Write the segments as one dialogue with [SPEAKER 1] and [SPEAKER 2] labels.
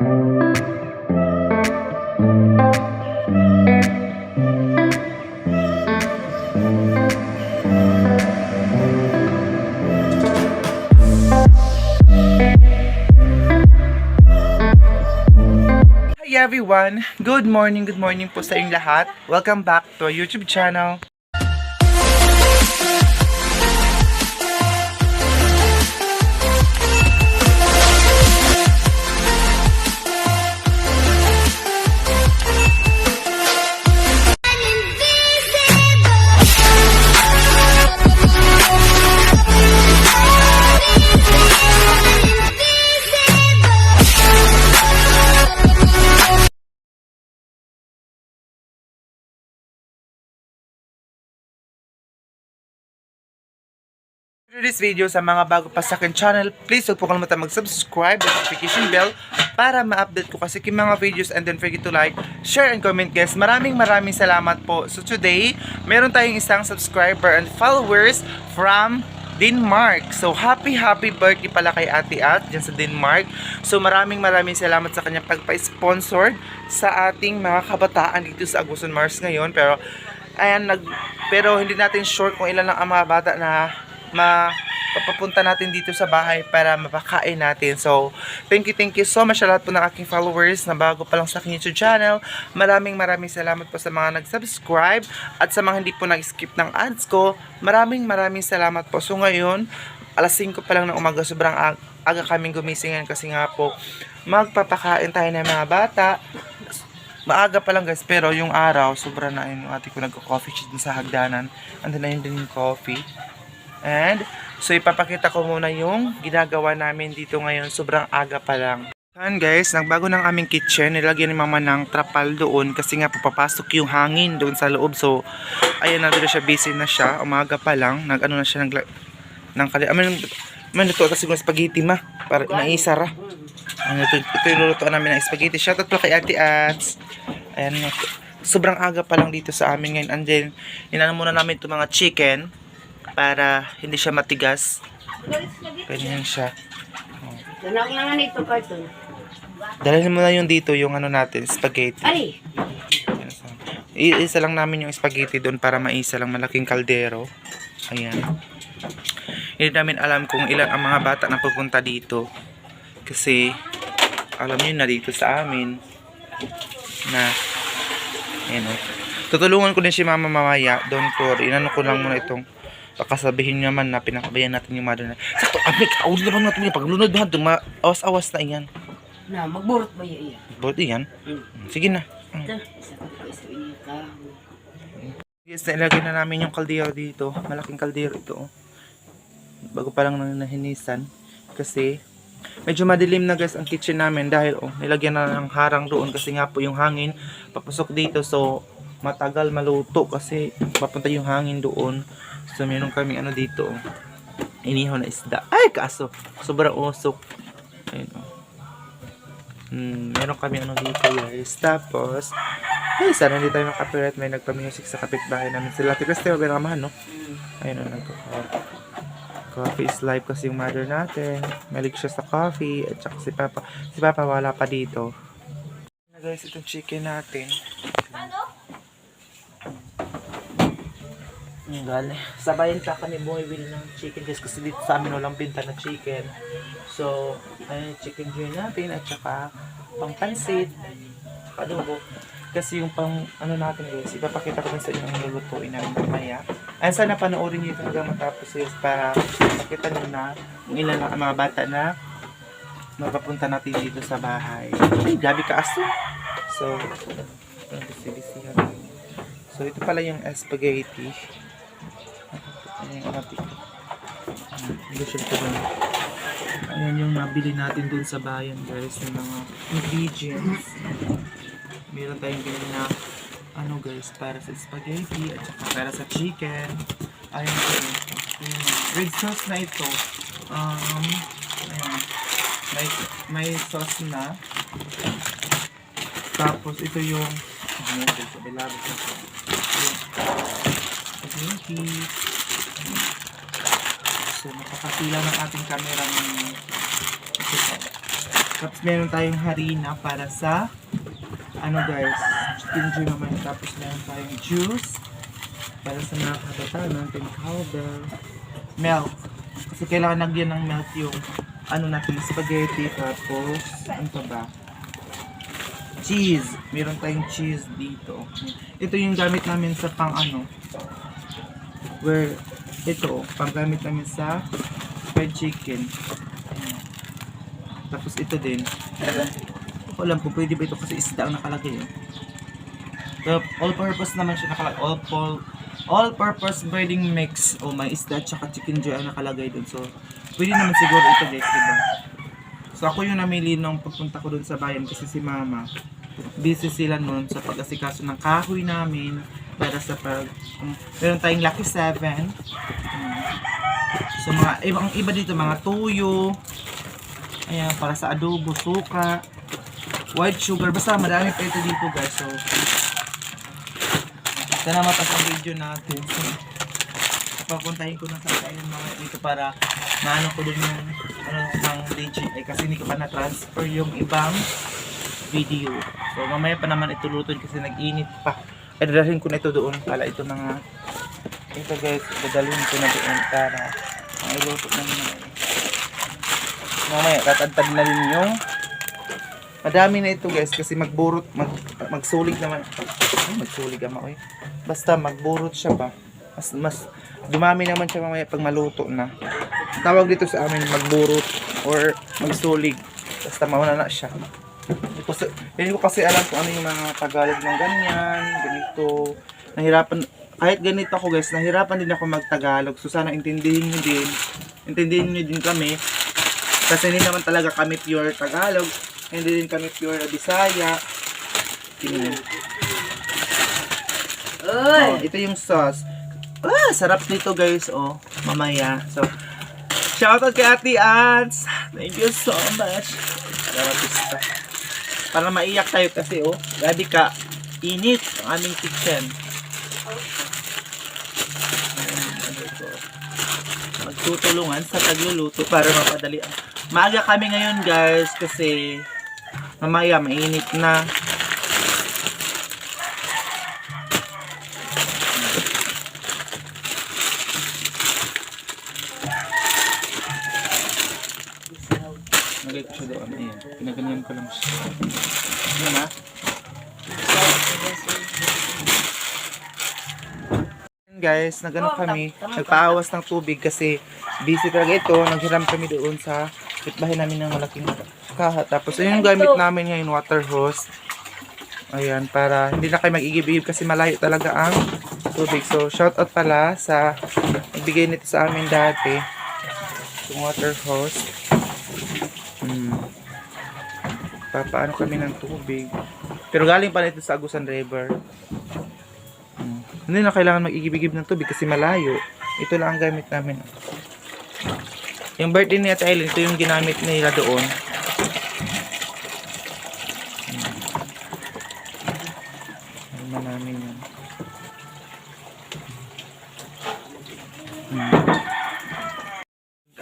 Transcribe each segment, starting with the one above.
[SPEAKER 1] Hi everyone! Good morning po sa inyong lahat. Welcome back to our YouTube channel. For this video, sa mga bago pa sa akin channel, please huwag po kalimutan mag-subscribe at notification bell para ma-update ko kasi yung mga videos, and don't forget to like, share, and comment guys. Maraming salamat po. So today, meron tayong isang subscriber and followers from Denmark. So happy birthday pala kay Ate At dyan sa Denmark. So maraming salamat sa kanyang pagpa-sponsor sa ating mga kabataan dito sa Agusan Mars ngayon. Pero ayan, pero hindi natin sure kung ilan lang ang mga bata na mapapunta natin dito sa bahay para mapakain natin. So, thank you so much sa lahat po ng aking followers na bago pa lang sa aking YouTube channel. Maraming salamat po sa mga nag-subscribe at sa mga hindi po nag-skip ng ads ko. Maraming salamat po. So, ngayon, alas 5 pa lang ng umaga, sobrang aga kaming gumising ngayon kasi nga po, magpapakain tayo ng mga bata. Maaga pa lang guys, pero yung araw, sobra na yun yung ate ko nag-coffee sheet sa hagdanan. Andun na yun din yung coffee. And, so ipapakita ko muna yung ginagawa namin dito ngayon. Sobrang aga pa lang. Ayan guys, nagbago ng aming kitchen. Nilagyan ni mama ng trapal doon kasi nga papapasok yung hangin doon sa loob. So, ayan na doon siya, busy na siya. Umaga pa lang, nag-ano na siya ng luto kasi yung spaghetti ma, para inaisara. Ito yung lulutuan namin ng spaghetti. Shoutout po kay Ate Ats. Ayan, sobrang aga pa lang dito sa amin ngayon. And then, inano muna namin itong mga chicken para hindi siya matigas. Ganyan siya. Dalhin mo na yung dito, yung ano natin, spaghetti. Isa lang namin yung spaghetti doon para maisa lang, malaking kaldero. Ayan. Hindi namin alam kung ilan ang mga bata na pupunta dito. Kasi, alam nyo na dito sa amin na, ayan o. Tutulungan ko din si mama mamaya. Don't worry. Inano ko lang muna itong pagkasabihin naman na pinakabayan natin yung mother na. Sakto, abik, awad naman natin yung paglunod na awas-awas na iyan.
[SPEAKER 2] Na, magburot ba yan?
[SPEAKER 1] Burot iyan? Sige na. Yes, nailagay na namin yung kaldero dito. Malaking kaldero ito. Bago pa lang nahinisan. Kasi, medyo madilim na guys ang kitchen namin dahil nilagyan na ng harang doon kasi nga po yung hangin papasok dito. So, matagal maluto kasi papunta yung hangin doon. So, meron kami ano dito, inihaw na isda. Ay, kaso, sobrang usok. Ayun, meron kami ano dito, guys. Tapos, ay, sana hindi tayo makapirat. May nagpa-music sa kapitbahay namin. Sila, Ate Christy, magbiramahan, no? Ayun, coffee is life kasi yung mother natin. Malig siya sa coffee. At saka si Papa wala pa dito. Guys, itong chicken natin. Gale. Sabayan sa kami bumibili ng chicken guys kasi dito sa amin walang binta na chicken. So, ayun chicken joy natin at saka pang pansit, adobo. Kasi yung pang ano natin guys, ipapakita ko sa inyo ang lulutuin namin mamaya. Ayun, sana panoorin niyo ito hanggang matapos guys para makita niyo na kung ilan ang mga bata na mapapunta natin dito sa bahay. Ay, gabi ka aso. So, so ito pala yung spaghetti. Ayan yung nabili natin dun sa bayan guys, yung mga ingredients. Meron tayong ganyan na ano guys, para sa spaghetti at saka para sa chicken. Ayan po yung red sauce na ito. Ayan, may sauce na. Tapos ito yung spaghetti. So, napakasila ng ating camera ng ito. Tapos meron tayong harina para sa ano guys, chicken joy naman. Tapos meron tayong juice para sa mga kabataan. Meron tayong powder, milk. Kasi kailangan lagyan ng milk yung ano natin, spaghetti. Tapos, ano pa ba? Cheese. Meron tayong cheese dito. Ito yung gamit namin sa pang ano. Where, ito, pang gamit namin sa fried chicken. Ayan. Tapos ito din. Ako alam kung pwede ba ito kasi isda ang nakalagay. So, all-purpose naman siya nakalagay. All-purpose breading mix. O may isda at saka chicken joy ang nakalagay dun. So, pwede naman siguro ito guys, diba? So, ako yung namili nung pagpunta ko dun sa bayan kasi si mama. Busy sila nun sa pag-asikaso ng kahoy namin para sa meron tayong Lucky 7. So, mga ibang iba dito, mga tuyo. Ayan, para sa adobo, suka, white sugar. Basta marami pa ito dito guys. So, sana matas ang video natin. So, papuntahin ko na sa kailan mga dito para maano ko dun yung ng legit. Kasi hindi ko pa na-transfer yung ibang video. So, mamaya pa naman ito lutuin kasi nag-init pa. Ay, dadalhin ko na ito doon. Pala ito mga ito guys, dadalhin ko na doon para mailuto na naman. Mamaya, tatagtag na rin yung madami na ito guys kasi magsulig naman. Ay, magsulig ama ko eh. Basta magburot siya pa. Mas dumami naman siya mamaya pag maluto na. Tawag dito sa amin magburot or magsulig. Basta mauna na siya. Hindi ko kasi alam kung ano yung mga Tagalog ng ganyan, ganito. Nahirapan, kahit ganito ako guys, nahirapan din ako mag-Tagalog. So sana intindihin nyo din. Intindihin nyo din kami. Kasi hindi naman talaga kami pure Tagalog. Hindi din kami pure Bisaya. Tingnan. Oh, ito yung sauce. Ah, sarap nito guys, oh. Mamaya. So, shoutout kay Ate Ants. Thank you so much. Sarapista. Para maiyak tayo kasi, oh. Grabe ka. Init ang aming kitchen. Magtutulungan sa tagluluto para mapadali. Maaga kami ngayon guys kasi mamaya mainit na. Nagay ko siya doon. Ayan. Pinaganyan ko lang siya. Ayan ha. Guys, nagano kami. Nagpaawas ng tubig kasi busy talaga ito. Naghiram kami doon sa pitbahin namin ng malaking kaha. Tapos yun yung gamit namin ngayon, water hose. Ayan, para hindi na kayo mag-igib-igib kasi malayo talaga ang tubig. So, shoutout pala sa nagbigay nito sa amin dati. Yung water hose. Papaano kami ng tubig. Pero galing pa nito sa Agusan River. Hindi na kailangan mag-igib-igib ng tubig kasi malayo. Ito lang ang gamit namin. Yung birthday ni Ate Eileen, ito yung ginamit nila doon. Ano namin yan.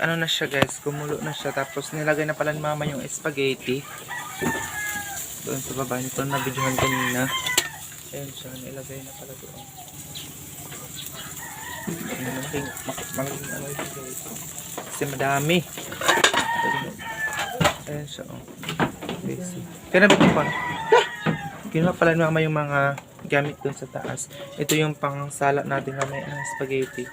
[SPEAKER 1] Ano na siya guys, kumulo na siya. Tapos nilagay na pala ni mama yung spaghetti. Doon sa baba nito na videohan kanina. Ayun siya, nilagay na pala doon. Malaking ano ito. Kasi madami. Ayun siya, oh. Kaya nabit ko pa. Kinuha pala ni mama yung mga gamit doon sa taas. Ito yung pang salad natin mamaya ng spaghetti.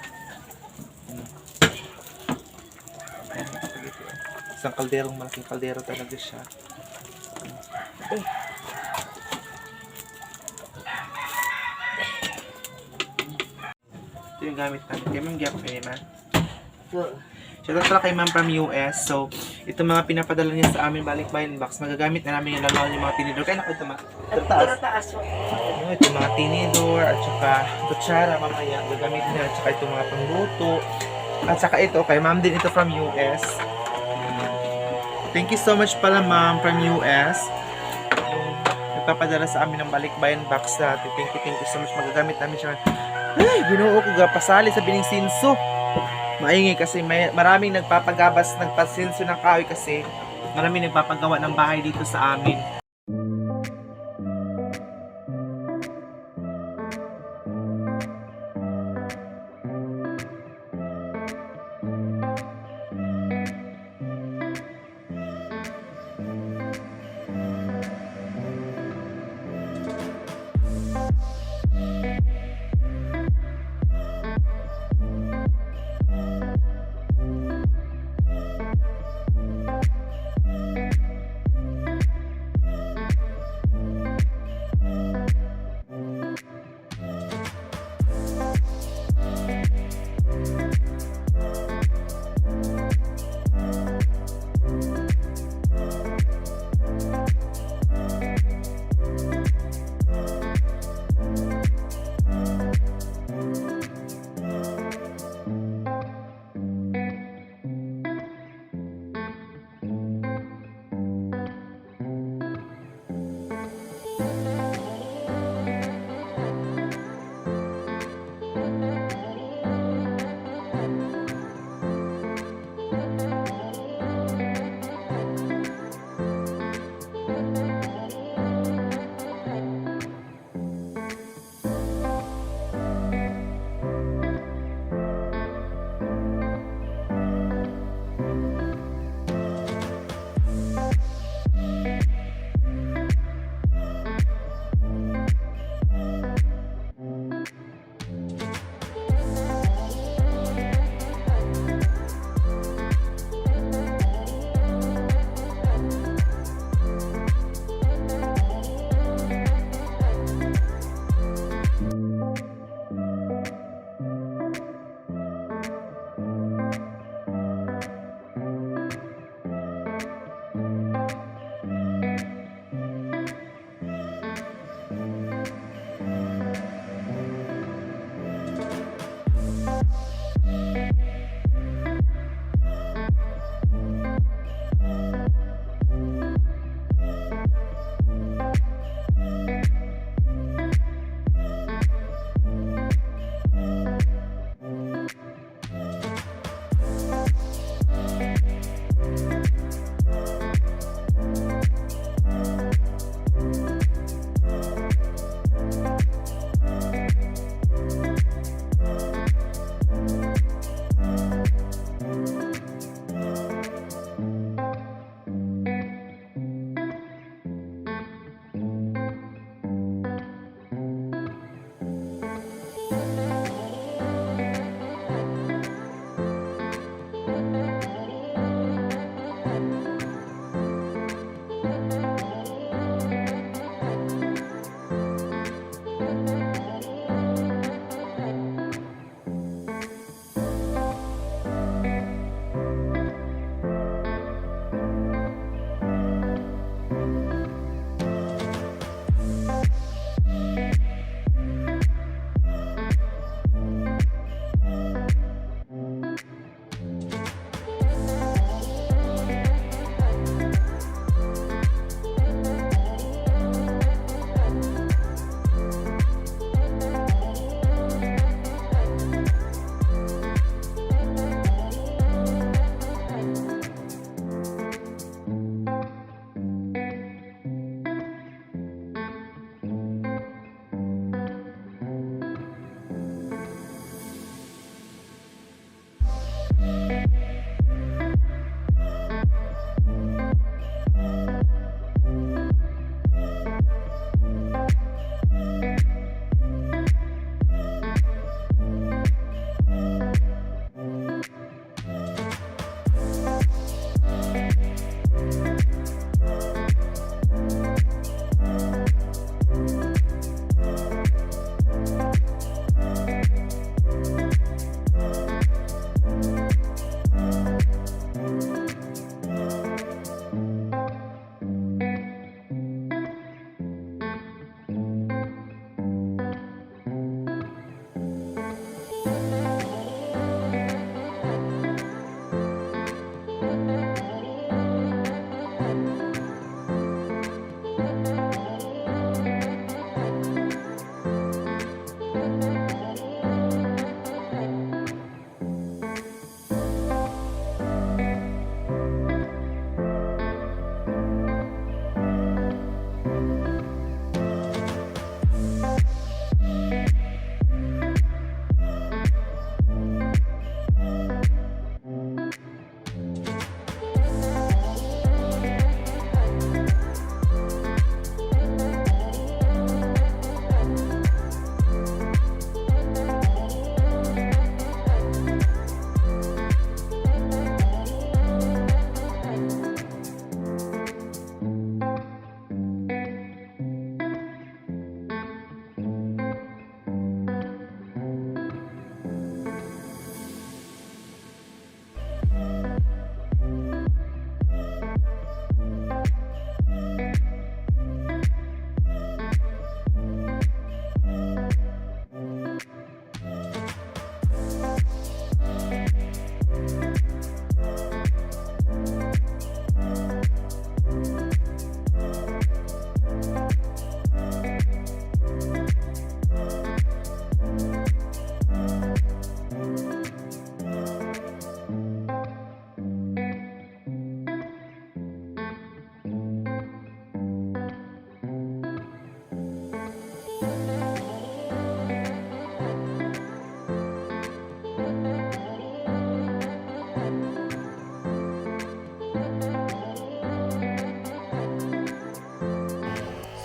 [SPEAKER 1] Isang kalderong, malaking kaldero talaga siya. Ito yung gamit namin. Kaya ma'am, gyap kayo na. Shoutout pala kay ma'am from US. So, ito mga pinapadala niya sa amin balikbayan box. Magagamit na namin yung lalawan yung mga tinidor. Kaya nakita taas. Ito mga tinidor at saka kutsara mamaya. Gagamitin nila at saka ito mga pangluto. At saka ito, kay ma'am din ito from US. Thank you so much pala ma'am from US. Nagpapadala sa amin ng balikbayan box natin. Thank you so much. Magagamit namin siya. Ay, ginoo ko pasali sa Bining Sinso. Maingay kasi maraming nagpapagabas, nagpasinso ng kahoy kasi Marami nagpapagawa ng bahay dito sa amin.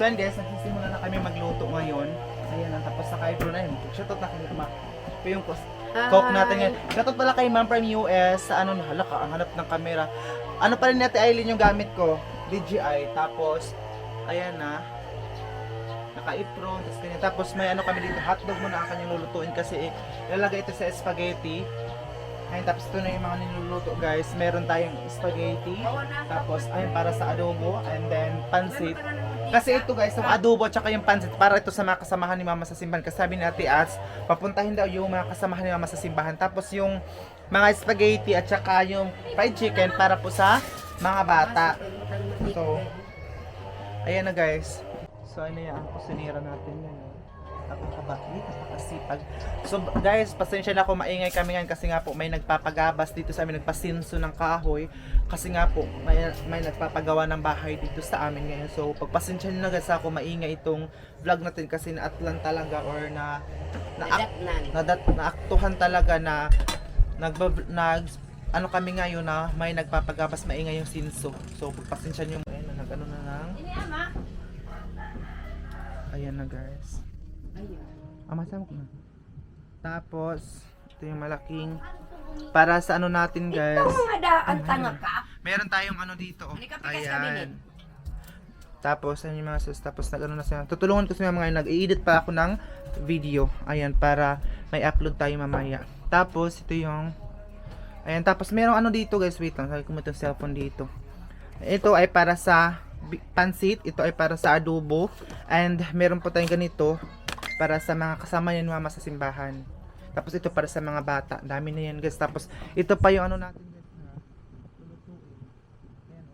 [SPEAKER 1] So yan guys, nagsisimula na kami magluto ngayon. Ayan na, tapos naka-ipro na yun. Shoutout na kami ito yung coke natin ngayon. Shoutout pala kay ma'am from US sa ano, halaka, ang hanap ng camera. Ano pa rin natin, Aileen, yung gamit ko? DJI. Tapos, ayan na. Naka-ipro, tapos ganyan. Tapos may ano kami dito, hotdog muna ang kanyang lulutuin kasi ilalagay ito sa spaghetti. Ayun, tapos ito na yung mga niluluto guys. Meron tayong spaghetti. Tapos ayun para sa adobo and then pansit. Kasi ito guys, yung adobo at saka yung pansit para ito sa mga kasamahan ni mama sa simbahan. Kasi sabi ni Ate Ats, papuntahin daw yung mga kasamahan ni mama sa simbahan. Tapos yung mga spaghetti at saka yung fried chicken para po sa mga bata. So, ayan na guys. So ano yan, ang kusinira natin ngayon. Napakabait, napakasipag. So guys, pasensya na ako, maingay kami ngayon kasi nga po may nagpapagabas dito sa amin, nagpasinso ng kahoy. Kasi nga po may nagpapagawa ng bahay dito sa amin ngayon. So pagpasensya nyo na guys ako, maingay itong vlog natin kasi na-atlan talaga or naaktuhan talaga na ano kami ngayon na may nagpapagabas, maingay yung sinso. So pagpasensya nyo, ayun na, nag-ano na lang. Ayan na guys. Masama ko na. Tapos, ito yung malaking para sa ano natin guys.
[SPEAKER 2] Ang tanga ka.
[SPEAKER 1] Meron tayong ano dito. Ayan. Tapos, ayan yung mga sus. Tapos, nag-ano na siya. Tutulungan ko sa mga ngayon. Nag-i-edit pa ako ng video. Ayan, para may upload tayo mamaya. Tapos, ito yung ayan, tapos merong ano dito guys. Wait lang, sabi ko mo itong cellphone dito. Ito ay para sa pansit. Ito ay para sa adobo. And, meron po tayong ganito para sa mga kasama niya ni mama sa simbahan. Tapos ito para sa mga bata. Dami na yan guys. Tapos ito pa yung ano natin guys na lulutuin. Ayan o.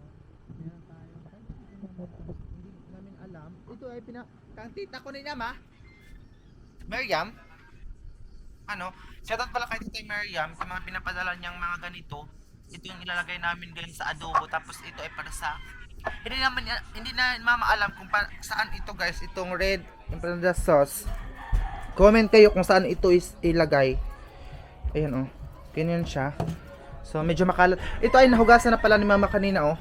[SPEAKER 1] Meron tayo. Hindi namin alam. Ito ay kang tita ko ni Mama. Miriam. Ano? Shoutout pala kay Tita Miriam sa mga pinapadala niyang mga ganito. Ito yung ilalagay namin guys sa adobo. Tapos ito ay para sa hindi na mama alam kung saan ito guys, itong red empanada sauce. Comment kayo kung saan ito is ilagay. Ayan oh. Ganyan siya. So medyo makalat. Ito ay nahugasan na pala ni mama kanina oh.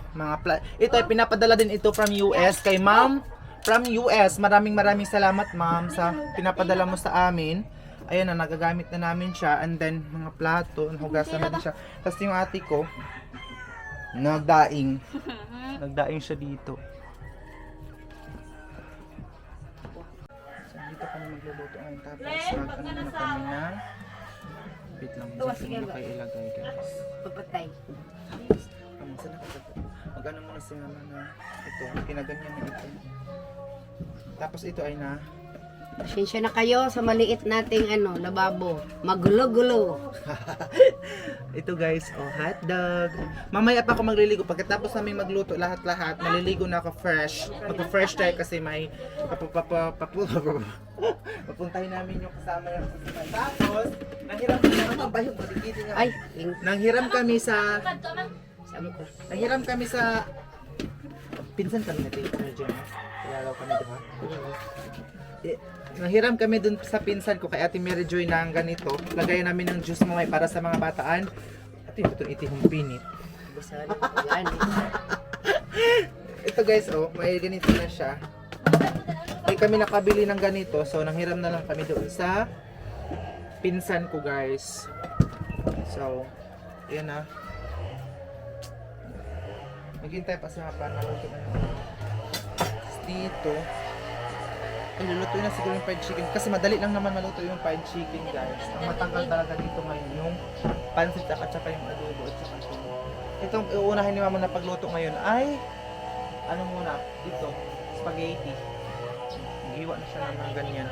[SPEAKER 1] Ito ay pinapadala din ito from US kay ma'am from US. Maraming salamat ma'am sa pinapadala mo sa amin. Ayan na, nagagamit na namin siya. And then mga plato, nahugasan na din siya. Tapos yung ate ko nagdaing siya dito. So, dito kami magluluto ngayon. Tapos, mag-ano na kami na wait lang, saan na kayo ilagay guys.
[SPEAKER 2] Papatay.
[SPEAKER 1] Mag-ano muna si mama na ito, pinaganyan na ito. Tapos ito ay na
[SPEAKER 2] Pasensya na kayo sa maliit nating lababo. Magulo-gulo.
[SPEAKER 1] ito guys, oh, hotdog. Mamaya pa ako magliligo. Pagkatapos namin magluto lahat-lahat, maliligo na ako fresh. Magpo-fresh tayo kasi may papuntahin namin yung kasama ng sasakay. Tapos, nanghiram kami sa nanghiram kami sa pinsan kami natin. Kilalaw kami diba? Nahiram kami dun sa pinsan ko kay Ate Mary Joy ng ganito. Lagayan namin ng juice mamay para sa mga bataan. Ito yung itihong pinit. Ito guys, oh, may ganito na siya. Ay kami nakabili ng ganito. So, nanghiram na lang kami doon sa pinsan ko guys. So, yan na. Maghintay pa sa mga panaluto na yun. Dito. Iluluto na siguro yung fried chicken kasi madali lang naman maluto yung fried chicken guys. Ang matanggal talaga dito ngayon yung pansit at saka yung adobo at saka ito. Itong uunahin ni mama na pagluto ngayon ay ano muna dito, spaghetti. Giwa na siya ng ganyan.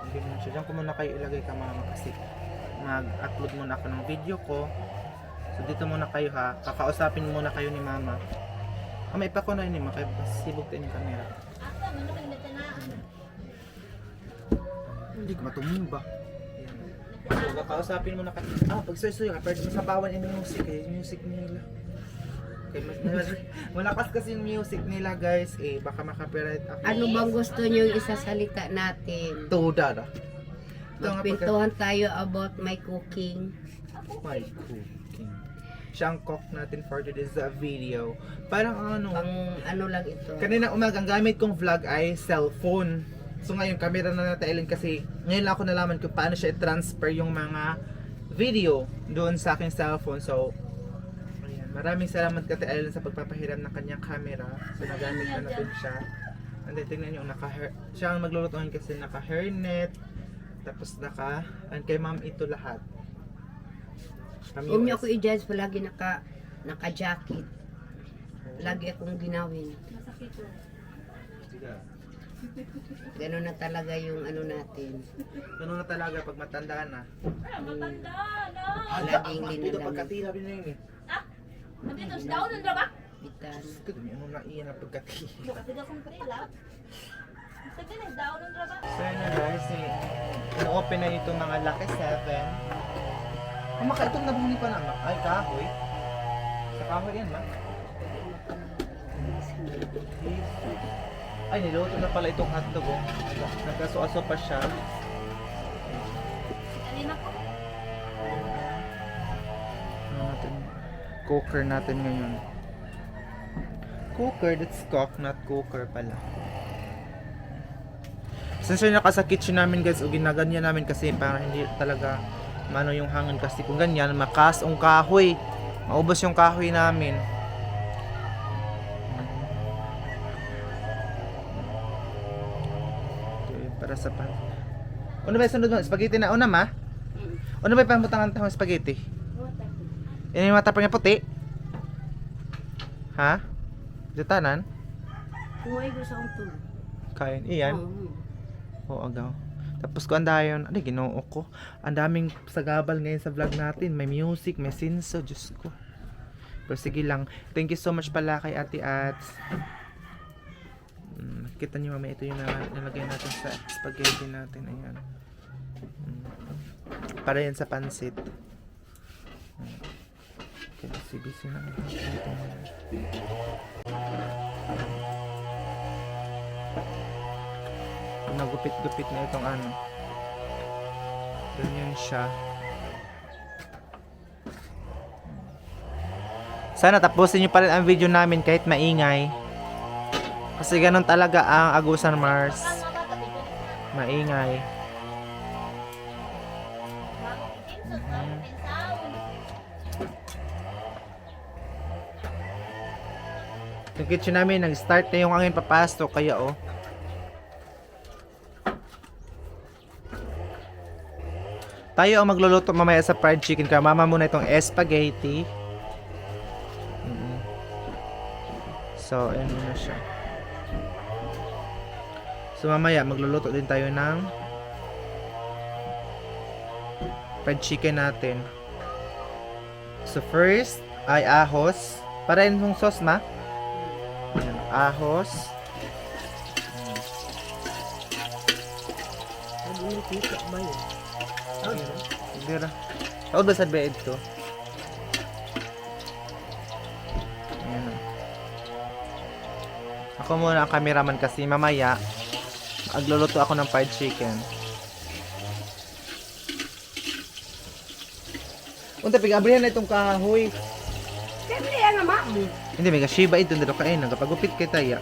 [SPEAKER 1] Hindi mo siya. Diyan ko muna kayo ilagay ka mama kasi mag-upload muna ako ng video ko. So dito muna kayo ha. Kakausapin muna kayo ni mama. May pa ko na yun, makay sibog tayo ng camera. Hindi ko matuming ba? So, kakausapin mo na ka. Pag-soy-soy ka, pwede masabawan yung music yung music nila. Okay, malakas kasi yung music nila guys baka makapiright ako.
[SPEAKER 2] Ano bang gusto nyo isasalita natin?
[SPEAKER 1] Toda.
[SPEAKER 2] Magpintuhan tayo about my cooking.
[SPEAKER 1] My cooking. Siya ang cook natin for today's video. Parang ano,
[SPEAKER 2] Pang ano lang ito.
[SPEAKER 1] kanina umaga, ang gamit kong vlog ay cellphone. So ngayon, camera na natin kasi ngayon lang ako nalaman kung paano siya i-transfer yung mga video doon sa aking cellphone. So, ayan. Maraming salamat Kate Ellen sa pagpapahiram ng kanyang camera. So, nagamit na natin siya. And then, tingnan nyo, siya ang maglulutuin kasi naka-hairnet. Tapos and kay ma'am ito lahat. Kami
[SPEAKER 2] Kung ako i-judge, palagi naka-jacket. Lagi akong ginawin. Ganun na talaga yung ano natin.
[SPEAKER 1] Ganun na talaga pag matanda na.
[SPEAKER 3] Matanda na.
[SPEAKER 2] Laging
[SPEAKER 1] Ito
[SPEAKER 2] linalamig.
[SPEAKER 1] pagkatira din na yun eh.
[SPEAKER 3] Ah, nandito si daon ng drama.
[SPEAKER 2] Bitan.
[SPEAKER 1] Ito ano na iyan ang pagkatira.
[SPEAKER 3] Bukas daw kung prela. Sa ganun daon ng drama.
[SPEAKER 1] So yun na guys, ino-open na itong mga Lucky 7. Itong nabungi pa naman. Ay, kahoy. Sa kahoy yan, ma. Ay, niluto na pala itong hotdog, oh. Nagkaso-aso pa siya.
[SPEAKER 3] Alin ako?
[SPEAKER 1] Ano natin? Cooker natin ngayon. Cooker, that's cook, not cooker pala. Since yun naka sa kitchen namin guys, o ginaganyan namin kasi para hindi talaga mano yung hangin kasi kung ganyan, makas ang kahoy. Maubos yung kahoy namin. Okay, para sa pan. Ano ba yung sunod mo? Spaghetti na una ma? Ano ba yung pamutangan tayong spaghetti? Yan yung matapang niya puti? Ha? Ditanan?
[SPEAKER 2] Kumuhay ko sa untog.
[SPEAKER 1] Kain. Iyan? Oo, agaw. Tapos ko andayon, ano ginoo ko. Ang daming sagabal ngayon sa vlog natin. May music, may sinso, Diyos ko. Pero sige lang. Thank you so much pala kay Ate Ats. Nakikita niyo mamaya ito yung nalagay natin sa spaghetti natin. Ayan. Para yan sa pansit. Okay, busy na. Nagupit-gupit na itong ano. Ganyan siya. Sana tapusin nyo pa rin ang video namin kahit maingay. Kasi ganun talaga ang Agusan Mars. Maingay. Yung kitchen namin, nag-start na yung angin papasok. Kaya oh. Tayo ang magluluto mamaya sa fried chicken. Kaya mama muna itong spaghetti. So, ayan muna siya. So, mamaya magluluto din tayo ng fried chicken natin. So, first ay ahos. Para yun yung sauce, ma. Ayan, ahos.
[SPEAKER 2] Sabi mo, tito ba yun?
[SPEAKER 1] Dira. Taod ba sa bed to? Ayan na. Ako muna ang cameraman kasi mamaya magluluto ako ng fried chicken. Unta pigabrihan na itong kahoy.
[SPEAKER 2] Siyempre yan nga mo.
[SPEAKER 1] Hindi may kashiba ito ndalo kain nagapagupit kay taya.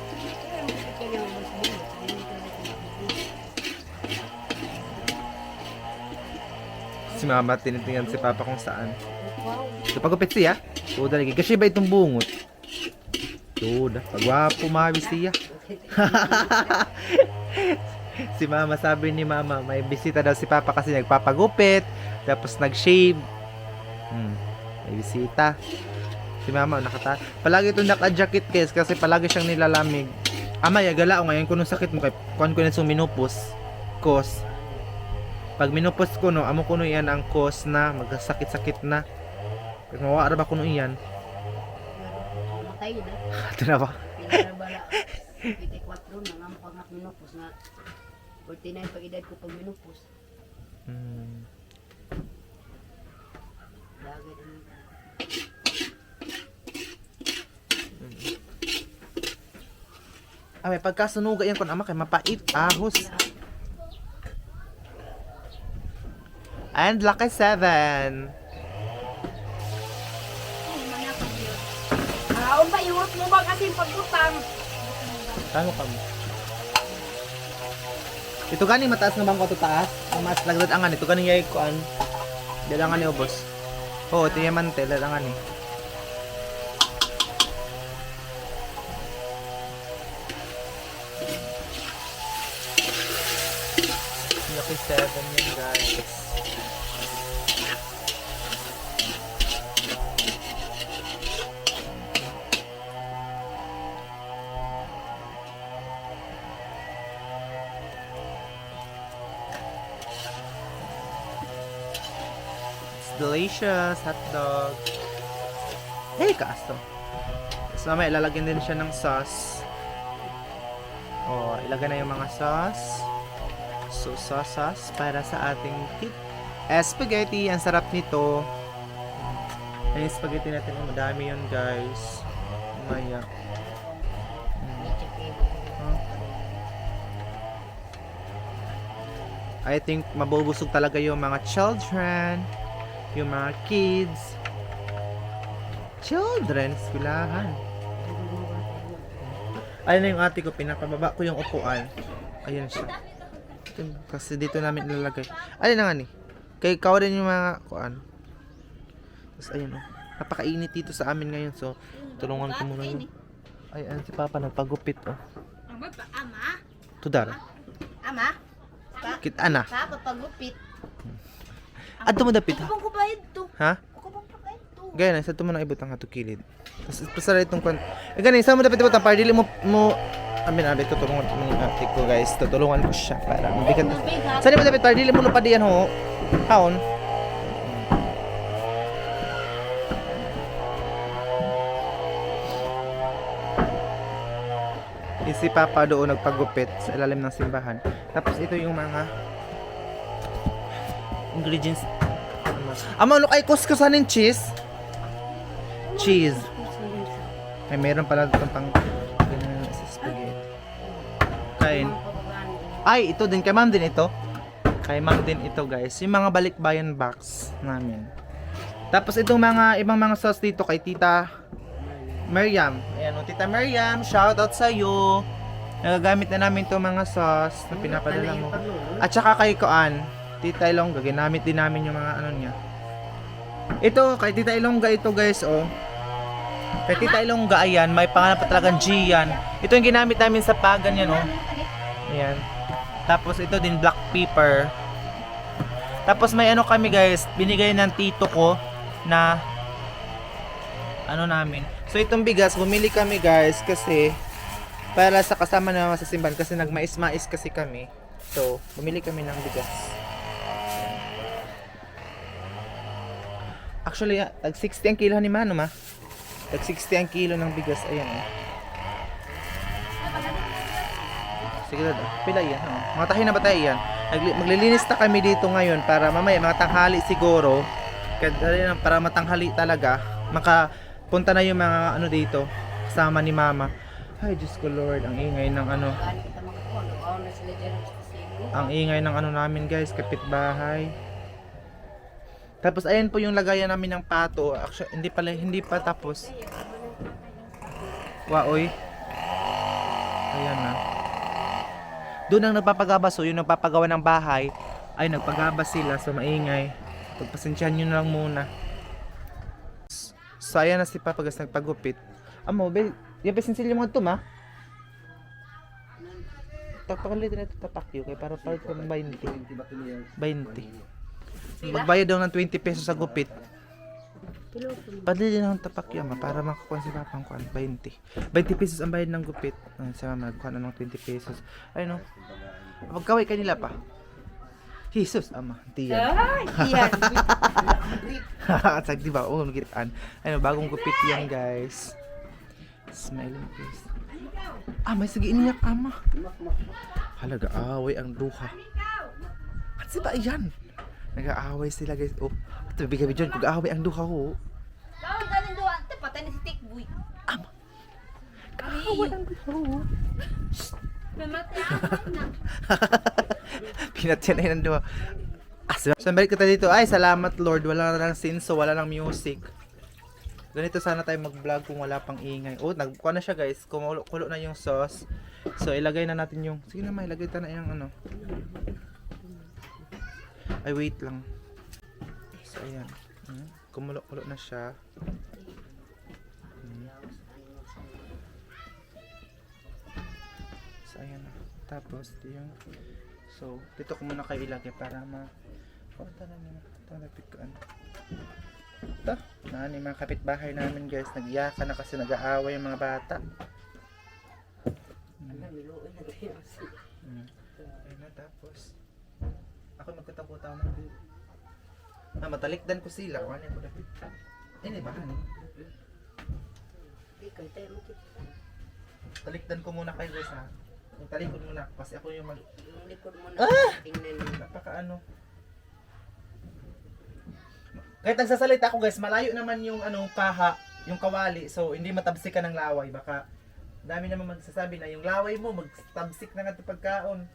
[SPEAKER 1] Si mama tinitingnan si papa kung saan. So pagupit siya. Tuda lagi kashiba itong bungot. Tuda pagwapo mawi siya. Si mama, sabi ni mama may bisita daw si papa kasi nagpapagupit tapos nag-shave. May bisita. Si mama palagi itong naka-jacket guys kasi palagi siyang nilalamig. Amay agala o ngayon ko nung sakit mo kay kuan ko na suminupos cause pag minupos ko no amo ko no iyan ang cause na magsakit-sakit na pag mawara ba ko no iyan
[SPEAKER 2] Matay na.
[SPEAKER 1] ito na ba
[SPEAKER 2] Pinarabala. 24 na nga mo pag minupos na 49 pag edad ko pag minupos. Lagi din.
[SPEAKER 1] may pagkasunuga yan kun ama kay mapait ahos and lucky 7
[SPEAKER 3] Kamot mo ba kasi pagkutang?
[SPEAKER 1] Tama ka mo. Ito gani mataas nga bangko to taas. Ang mas lagdad ang ito gani yay kuan. Dalangan ni ubos. Oo, ito yung mantel dalangan ni. Lucky 7 yun guys. Delicious hot dog. Hey, kaso. Tapos mamaya ilalagyan din siya ng sauce. Oh, ilagay na yung mga sauce. So, sauce para sa ating spaghetti. Ang sarap nito. Yung spaghetti natin, madami yun guys. Mamaya. I think mabubusog talaga yung mga children. Yung mga kids. Children, eskwelahan. Ayun na yung ate ko, pinapababa ko yung upuan. Ayun siya. Kasi dito namin nilalagay. Ayun na nga ni. Kay ikaw rin yung mga kuan. Tapos ayun o. Napakainit dito sa amin ngayon. So, tulungan ko muna yun. Ayun, si Papa nagpagupit o.
[SPEAKER 3] Ama?
[SPEAKER 1] Tudar.
[SPEAKER 3] Ama?
[SPEAKER 1] Kita na.
[SPEAKER 3] Papa, pagupit.
[SPEAKER 1] Adto mo dapit ha?
[SPEAKER 3] Ako bang kubayad to?
[SPEAKER 1] Ha?
[SPEAKER 3] Ako bang kubayad to?
[SPEAKER 1] Gaya na, sa ito mo na ibutang nga to kilid. Tapos pasara itong kwan. Gani, saan mo dapat ibutang para dili mo amin tutulungan ko ng ate ko guys. Tutulungan ko siya para mabigat. Saan mo dapat para dili mo lupad yan ho? Haon? Si Papa doon nagpagupit sa ilalim ng simbahan. Tapos ito yung mga ingredients. Ama, ano kay kuskusanin cheese? Cheese. Ay, meron pala itong pang ganyan sa spaghetti. Kain. Ay, ito din. Kay ma'am din ito. Kay ma'am din ito, guys. Yung mga balikbayan box namin. Tapos itong mga ibang mga sauce dito kay Tita Miriam. Ayan, Tita Miriam, shout out sa iyo. Nagagamit na namin itong mga sauce na pinapadala mo. At saka kay Koan, Tita Ilongga, ginamit din namin yung mga ano niya. Ito, kay Tita Ilongga ito guys, oh. Kay Tita Ilongga, ayan, may pangalan pa talagang G yan. Ito yung ginamit namin sa pagan yan, oh. Ayan. Tapos ito din, black pepper. Tapos may ano kami guys, binigay ng tito ko na ano namin. So itong bigas, bumili kami guys kasi para sa kasama naman sa simbahan kasi nagmais-mais kasi kami. So, bumili kami ng bigas. Actually, tag 60 ang kilo ni Mano ma. Tag 60 ang kilo ng bigas. Ayan eh. Sige dad, pila yan. Mga tahi na ba tayo yan? Maglilinis na kami dito ngayon para mamaya mga tanghali siguro. Para matanghali talaga. Makapunta na yung mga ano dito. Kasama ni Mama. Ay, Diyos ko Lord. Ang ingay ng ano. Ang ingay ng ano namin guys. Kapitbahay. Tapos ayan po yung lagayan namin ng pato. Actually, hindi pa tapos. Waoy. Ayan na. Doon ang nagpapagabaso, yung nagpapagawa ng bahay, ay nagpagabas sila, so maingay. Pagpasensyahan nyo na lang muna. So ayan na si Papagas nagpagupit. Amo, yung pesinsil yung mga ito ma. Pagpakalit na ito tapakyo, kaya para palit ko ng 20. 20. Magbayad daw ng 20 pesos sa gupit. Padali ng tapakyo ma, para makakuha si Papang kuan 20. 20 pesos ang bayad ng gupit. Sa mama nagkuha na ng 20 pesos. Ay no. Magkaway kanila pa. Jesus ama, tiyan.
[SPEAKER 3] Ay, tiyan.
[SPEAKER 1] Sag di ba? Oh, magitaan. Ano, bagong gupit yan, guys. Smiling face. Ah, may sige iniyak ama. Halaga away ang duha. At si ba yan? Nag-aaway sila guys. Oh, at bigay dyan kung aaway ang duha ho.
[SPEAKER 3] Bawal ka rin doon. Patay na si Tikboy.
[SPEAKER 1] Ama. Kaaway ang duha ho.
[SPEAKER 3] Namatay ako na.
[SPEAKER 1] Pinatyan na yun ang duha. So balik kita dito. Ay, salamat Lord. Wala na lang sinso, wala lang music. Ganito sana tayo mag-vlog kung wala pang ingay. Oh, nagkuha na siya guys. Kulo na yung sauce. So, ilagay na natin yung... Sige na, ilagay ta na yung ano. Ay, wait lang. So, ayan. Kumulo-kulo na siya. So, ayan na. Tapos, ito yung... So, dito ko muna kayo ilagay para ma... Oh, tara na. Talapit ko ano. Ito. Nani, mga kapitbahay namin guys. Nag-iyakan na kasi nag-aaway yung mga bata.
[SPEAKER 2] Alam, niluoy na tayo.
[SPEAKER 1] Ayun na, tapos. Ako magkatapo-taw ng bill. Matalikdan ko sila. Ano yung kulapit? Ini ba? Ano?
[SPEAKER 2] Ikaw, tayo mo kita.
[SPEAKER 1] Talikdan ko muna kayo guys ha. Yung talikod muna. Kasi ako yung
[SPEAKER 2] Yung likod mo na. Tingnan mo.
[SPEAKER 1] napaka ano. Kahit nagsasalita ako guys, malayo naman yung ano, kaha, yung kawali. So, hindi matabsik ka ng laway. Baka, dami naman magsasabi na yung laway mo, magtabsik na nga ito pagkaon.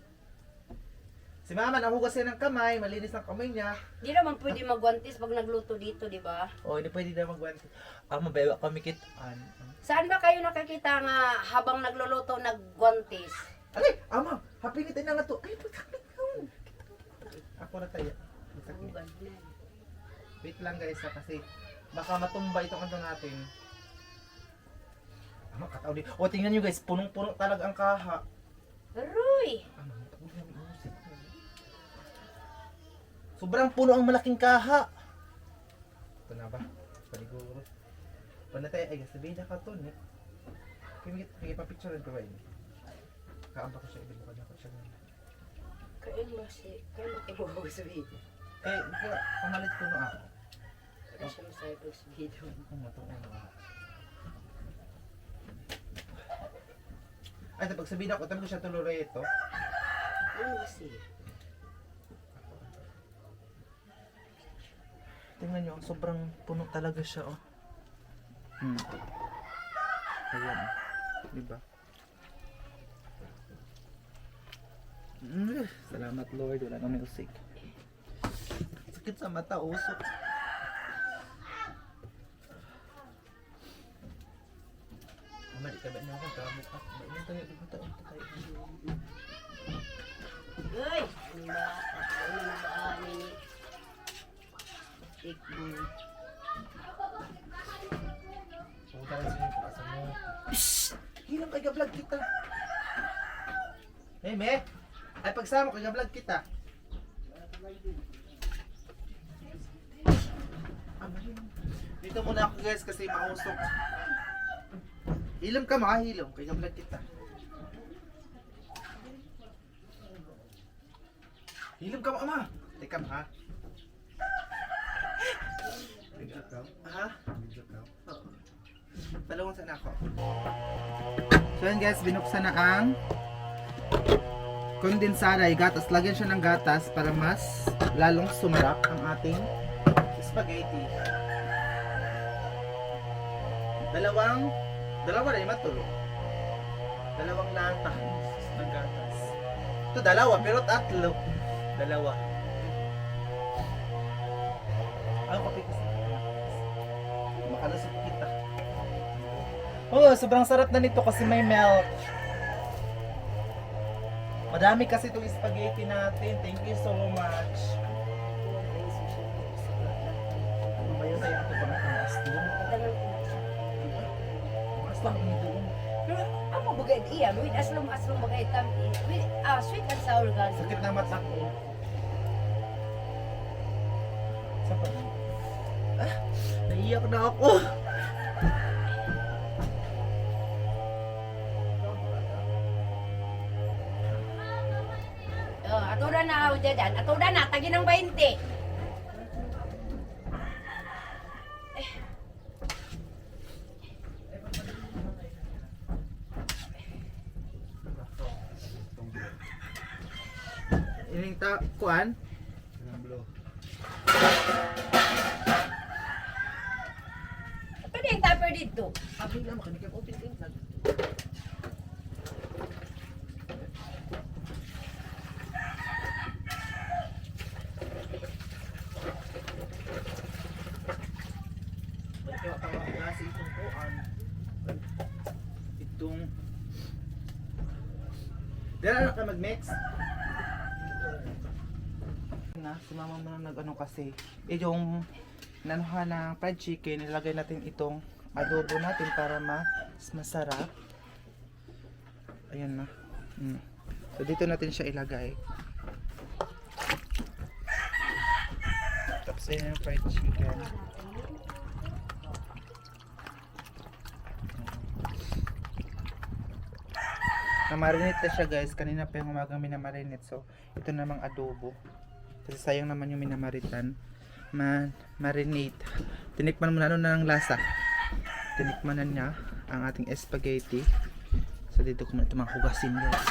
[SPEAKER 1] Si mama, nahugas siya ng kamay, malinis ang kamay niya.
[SPEAKER 2] Di naman pwede magwantis pag nagluto dito, di ba?
[SPEAKER 1] O, hindi pwede na magwanti. Mabewa kami kitaan.
[SPEAKER 2] Saan ba kayo nakakita nga habang nagluluto nagwantis?
[SPEAKER 1] Alay, ama, hapinitin na nga to. Ay, pagkakit ko. Ako na tayo.
[SPEAKER 2] Hugan na.
[SPEAKER 1] Wait lang guys ha, kasi baka matumba itong ano natin. Ama, kataw din. O, tingnan nyo guys, punong-puno talaga ang kaha.
[SPEAKER 2] Aroy!
[SPEAKER 1] Sobrang puno ang malaking kaha. Ito na ba? Paliguro. Wala tayo, ay sabihin na ka to, ne? Kaya pa-picture ko ba yun? Kaamba ko siya, ibig ko na ko siya.
[SPEAKER 2] Kain mo si... Kain mo kayo mo sa video.
[SPEAKER 1] Pamalit ko na ako.
[SPEAKER 2] Wala siya masaya pag sa video.
[SPEAKER 1] Kung matong ano ako. Ay, pag sabihin ako, tabi ko siya tuloy ito.
[SPEAKER 2] Ano ba siya?
[SPEAKER 1] Tingnan nyo, sobrang puno talaga siya, oh. Ayan, diba? Salamat Lord, wala nang music. Sakit sa mata, usok. Mali ka ba niya akong kamot ka? Ba't tayo, di ba tayo?
[SPEAKER 2] Uy! Ano ba? Ano ba? Ni... Tikboy.
[SPEAKER 1] Pumunta rin sa inyo, pakasa mo. Shhh! Hilang kay gablog kita. Hey, me! Ay, pagsama kay gablog kita. Dito muna ako guys kasi mausok. Hilom ka, makahilom. Kay gablog kita. Hilom ka, ama! Teka, ha? Ha? Oo. Dalawang sana ako. So yan guys, binuksan na ang kondensada. Gatas. Lagyan siya ng gatas para mas lalong sumarap ang ating spaghetti. Dalawa na yung matulog. Dalawang lata ng gatas. Ito dalawa, pero tatlo. Dalawa. Ang kape kasi. Makalusot kita. Oh, sobrang sarap na nito kasi may milk. Madami kasi itong spaghetti natin. Thank you so much. Ano ba yun? Kaya ito pa natin doon. Mas lang doon.
[SPEAKER 2] Ako bagay iya, with aslong bagay tam, with sweet and sour gan.
[SPEAKER 1] Sakit na mata ko. Sa pa? Naiyak na ako.
[SPEAKER 2] Atuda na ako dyan. Atuda na, tagi ng 20.
[SPEAKER 1] Ining kuan?
[SPEAKER 2] Pwede yung tupper dito.
[SPEAKER 1] Abi lang makanikap open din lang. Balik ka pa gas. itong dala na ka mag-mix na si mama mo na nag-ano kasi yung nanuha ng fried chicken, nilagay natin itong adobo natin para mas masarap. Ayan na. So dito natin siya ilagay. Tapos ayan yung fried chicken. Na-marinate na siya guys. Kanina pa yung umagang minamarinate. So ito namang adobo. Kasi sayang naman yung minamaritan. Marinate. Tinikman mo na ano na ng lasa. Tinikman na niya ang ating spaghetti. So dito ko muna ito mga hugasin guys.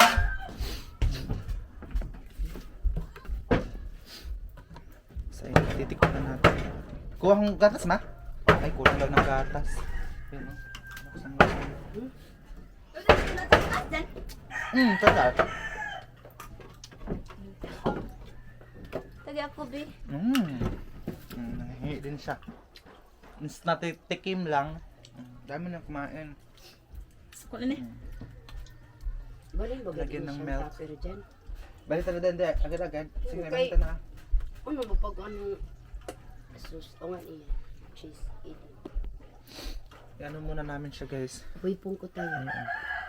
[SPEAKER 1] So ayun, titikman na natin. Kuha kong gatas ma? Ay kulang daw ng gatas. Yun o. Buksan mo. Tata.
[SPEAKER 3] Tagi ako, be.
[SPEAKER 1] Nangihi din siya. Natitikim lang. Dami na kumain.
[SPEAKER 3] Kung ano eh.
[SPEAKER 2] Balin ba
[SPEAKER 1] Lagyan ng milk.
[SPEAKER 2] Pero dyan.
[SPEAKER 1] Balita na din, agad-agad. Sige na,
[SPEAKER 2] Okay.
[SPEAKER 1] balita na.
[SPEAKER 2] Ano mo pag ano? Sus, o nga iya. Cheese. Ito.
[SPEAKER 1] Ano muna namin siya guys.
[SPEAKER 2] Wipong ko tayo.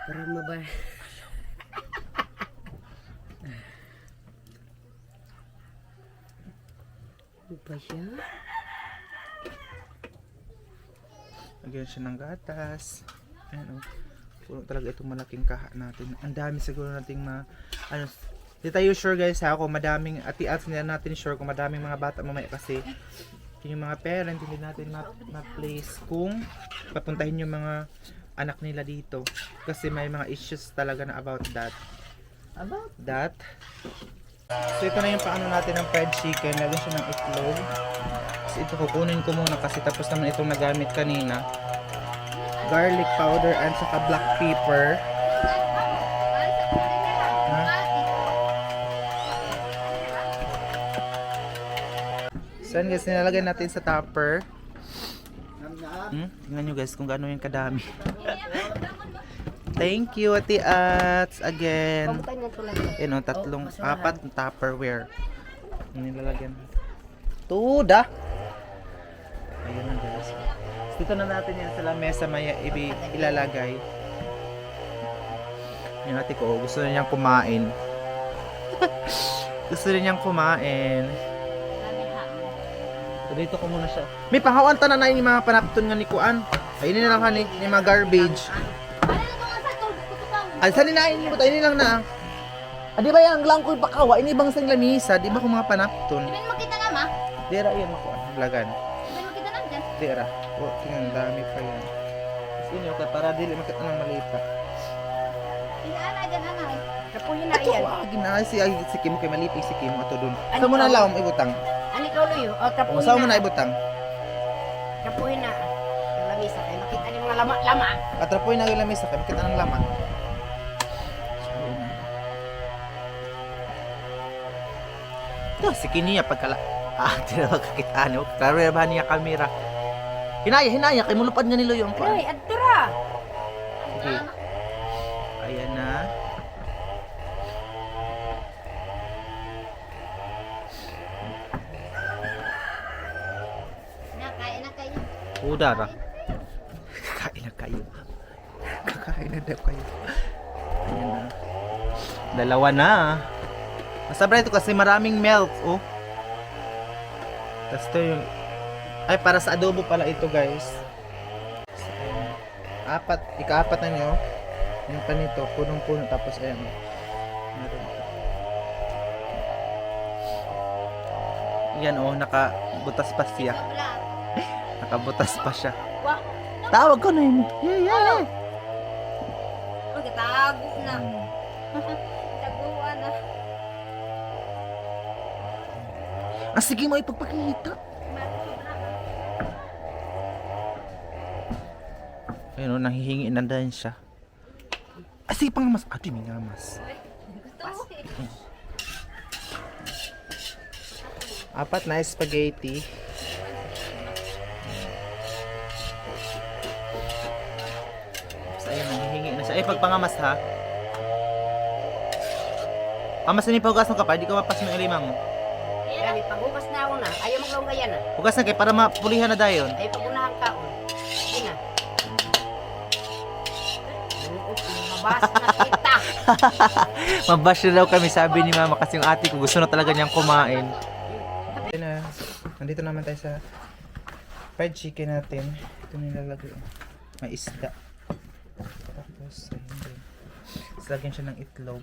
[SPEAKER 2] Para mabar. Ano ba siya?
[SPEAKER 1] Lagyan siya ng gatas. Ayan o. Puno talaga itong malaking kaha natin. Ang dami siguro nating ano, di tayo sure guys ha kung madaming ati-ats nila natin sure kung madaming mga bata mamaya kasi yung mga parent hindi natin ma-place kung papuntahin yung mga anak nila dito kasi may mga issues talaga na about that. So ito na yung paano natin ng fried chicken. Lagyan siya ng itlog. So ito kukunin ko muna kasi tapos naman itong nagamit kanina. Garlic powder and saka black pepper. So yan guys, nilalagay natin sa topper. Tingnan nyo guys kung gaano yung kadami. Thank you Ate Ats again.
[SPEAKER 2] Pagkatay na ito lang.
[SPEAKER 1] Yan o, apat na tupperware. Nilalagyan. Tuda! Ayun na guys. Dito na natin yan sa lamesa maya ilalagay. Yung ate ko, gusto na niyang kumain. Gusto na niyang kumain. So dito ko muna siya. May pangawan ta na yung mga panapton nga ni Kuan. Ay, ini na lang hanik, yung mga garbage. Ay, saan ninain mo? Ini lang na. Ah, di ba yung lang ko pakawa? Ini bang sang lamisa? Di ba kung mga panapton?
[SPEAKER 3] Di ba makita na, ma?
[SPEAKER 1] Dira yan ako. Blagan.
[SPEAKER 3] Di ba makita na dyan?
[SPEAKER 1] Dira. O, tingnan, dami pa yan. Tapos inyo ka, para dili makita ng maliit pa.
[SPEAKER 3] Inaan na dyan, anay.
[SPEAKER 2] Kapuhin na
[SPEAKER 1] Ito,
[SPEAKER 2] iyan.
[SPEAKER 1] ginahay si Kim kay maliping si Kim ato dun.
[SPEAKER 2] Ano
[SPEAKER 1] Saan mo na
[SPEAKER 2] ka?
[SPEAKER 1] lawom ibutang?
[SPEAKER 2] Ano ikaw luyo? O,
[SPEAKER 1] O,
[SPEAKER 2] kapuhin
[SPEAKER 1] saan mo na
[SPEAKER 2] na.
[SPEAKER 1] ibutang?
[SPEAKER 2] Kapuhin na. Ang lamisa kayo. Makita niyo mga lama.
[SPEAKER 1] Katrapoy na yung lamesa kay makita ng laman. Ito, si Kiniya pagkala. Di na makakita niyo. Klaro ba niya kamera? Hinaya, kay mulupad nga nilo yung kuan.
[SPEAKER 2] Ay, adtura.
[SPEAKER 1] Sige. Ayan na.
[SPEAKER 3] Nakain na kayo.
[SPEAKER 1] Udara. Kakain na kayo. Kakain na daw kayo. Ayan na. Dalawa na. Masabra ito kasi maraming milk. Oh. Tapos ito yung... Ay, para sa adobo pala ito guys. So, ayan. Ika-apat na nyo. Yung panito, punong-puno. Tapos ayan. Meron ito. Yan oh, nakabutas pa siya.
[SPEAKER 3] Wala.
[SPEAKER 1] Nakabutas pa siya.
[SPEAKER 3] Wah.
[SPEAKER 1] Tawag ko na yun. Yeah.
[SPEAKER 3] Magkatago na. Taguan na.
[SPEAKER 1] Ah, sige mo ipagpakita. Ayun o, nanghihingi na dahil siya. Ah, sige pang mas. Ah, di may ngamas.
[SPEAKER 3] Gusto eh.
[SPEAKER 1] Apat na spaghetti. Tapos ayun, nanghihingi na siya. ay pagpangamas ha. Amas na ni pahugas mo kapay, di ka mapas mo ilimang mo.
[SPEAKER 2] Yan, paghugas na ako na. Ayaw maglonggayan na.
[SPEAKER 1] Hugas na kay para mapulihan na dayon.
[SPEAKER 2] Ayaw pagunahan kaon. Sige na. Mabas na kita.
[SPEAKER 1] Mabash na daw kami, sabi ni mama kasi yung ate ko gusto na talaga niyang kumain. Na, nandito naman tayo sa fried chicken natin. Ito nilalagay. May isda. Tapos, ayun din. Tapos lagyan siya ng itlog.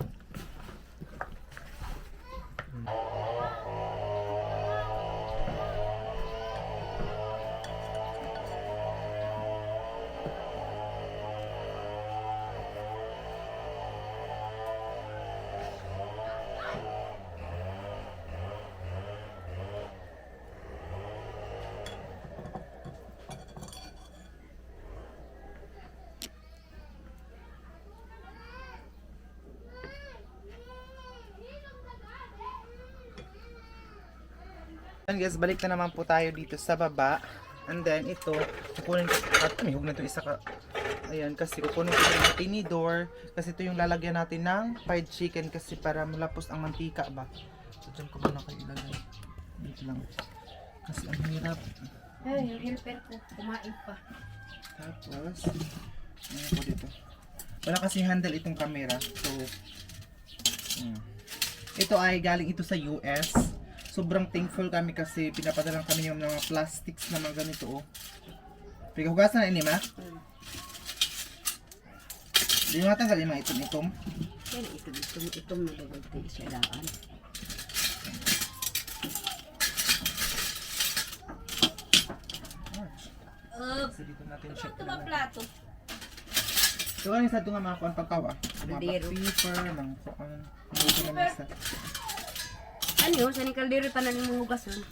[SPEAKER 1] Ayan guys, balik na naman po tayo dito sa baba. And then ito, kukunin ko at huwag na ito isa ka. Ayan, kasi kukunin ko yung tinidor kasi ito yung lalagyan natin ng fried chicken kasi para malapos ang mantika ba. So dyan ko muna kayo ilagay. Dito lang. Kasi ang hirap.
[SPEAKER 2] Ay, yung helper ko. Kumain pa.
[SPEAKER 1] Tapos, ano ko dito. Wala kasi handle itong camera. So, ito ay galing ito sa US. Sobrang thankful kami kasi pinapadalang kami yung mga plastics na mga ganito oh. Pagkahugasan na ini ma? Hindi mo natanggal yung mga itom-itom.
[SPEAKER 2] Yan, itom na bagay siya daan.
[SPEAKER 1] Kasi dito natin siya
[SPEAKER 3] Ito ba plato?
[SPEAKER 1] So ano sa ito nga mga kuwan pagkawa? Mga
[SPEAKER 2] Kaldero.
[SPEAKER 1] paper, mga kuwan. Dito naman sa
[SPEAKER 2] Ano yun? Sa ni kaldero pa na ni mong hugasan.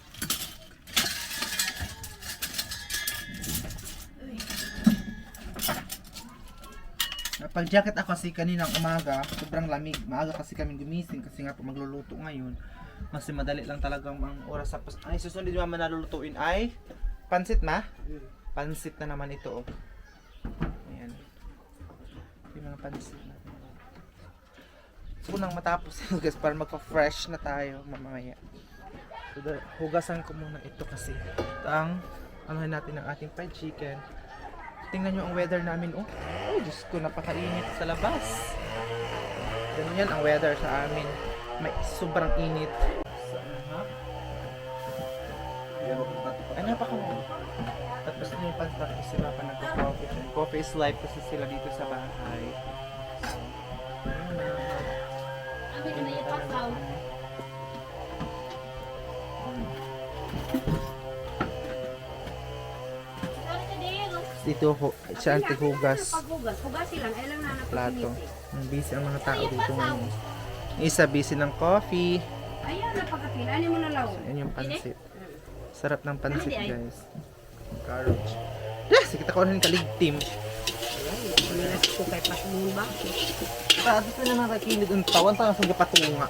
[SPEAKER 1] Napag-jacket ako kasi kaninang umaga, sobrang lamig. Maaga kasi kami gumising kasi nga po magluluto ngayon. Kasi madali lang talagang ang oras. Tapos, ay susunod yung mama nalulutuin ay pansit ma? Pansit na naman ito oh. Ayan. Yung mga pansit natin. So, unang matapos guys para magpa-fresh na tayo mamaya. So, hugasan ko muna ito kasi ito ang anuhin natin ng ating fried chicken. Tingnan nyo ang weather namin oh. Ay, Diyos ko, napakainit sa labas. Ganun yan ang weather sa amin. May sobrang init. Ay, napaka tapos na yung pantak kasi mapa nagka-coffee. Coffee is life kasi sila dito sa bahay.
[SPEAKER 3] Ang ganda na yung pasaw. Sorry ka din.
[SPEAKER 1] Dito siya ang tighugas.
[SPEAKER 2] Paghugas, hugasin lang. Ay lang na
[SPEAKER 1] Plato.
[SPEAKER 2] napaginitin.
[SPEAKER 1] Ang busy ang mga tao dito ngayon. Isa busy ng coffee.
[SPEAKER 2] Ayaw na pagkatin. Ano mo na law?
[SPEAKER 1] Yan yung pansit. Sarap ng pansit guys. Carrots. Yes! Kita ko rin kaligtim.
[SPEAKER 2] Nilas ko kay Pasmon ba?
[SPEAKER 1] Paano pa naman kakilig ang tawan? Parang sa gapatunga.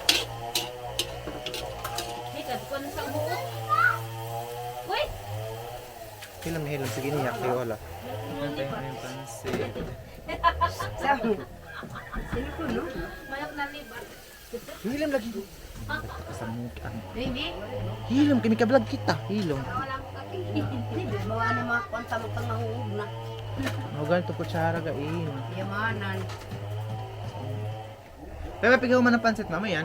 [SPEAKER 3] Hikat ko na sa buo. Wait!
[SPEAKER 1] Hilam na hilam. Sige niya. Kaya wala. Ito yung pansit.
[SPEAKER 2] Sabi. Sino ko no?
[SPEAKER 3] Manok na liba.
[SPEAKER 1] Hilam lagi. Kasamukan.
[SPEAKER 2] Hindi.
[SPEAKER 1] Hilam. Kami kablog kita. Hilam.
[SPEAKER 2] Wala ko kating. Hindi. Bawa na mga kwanta mo pang mahuhog na.
[SPEAKER 1] Mga ganito kutsara gain.
[SPEAKER 2] Yamanan.
[SPEAKER 1] Pero pigaw man ng pansit mama yan.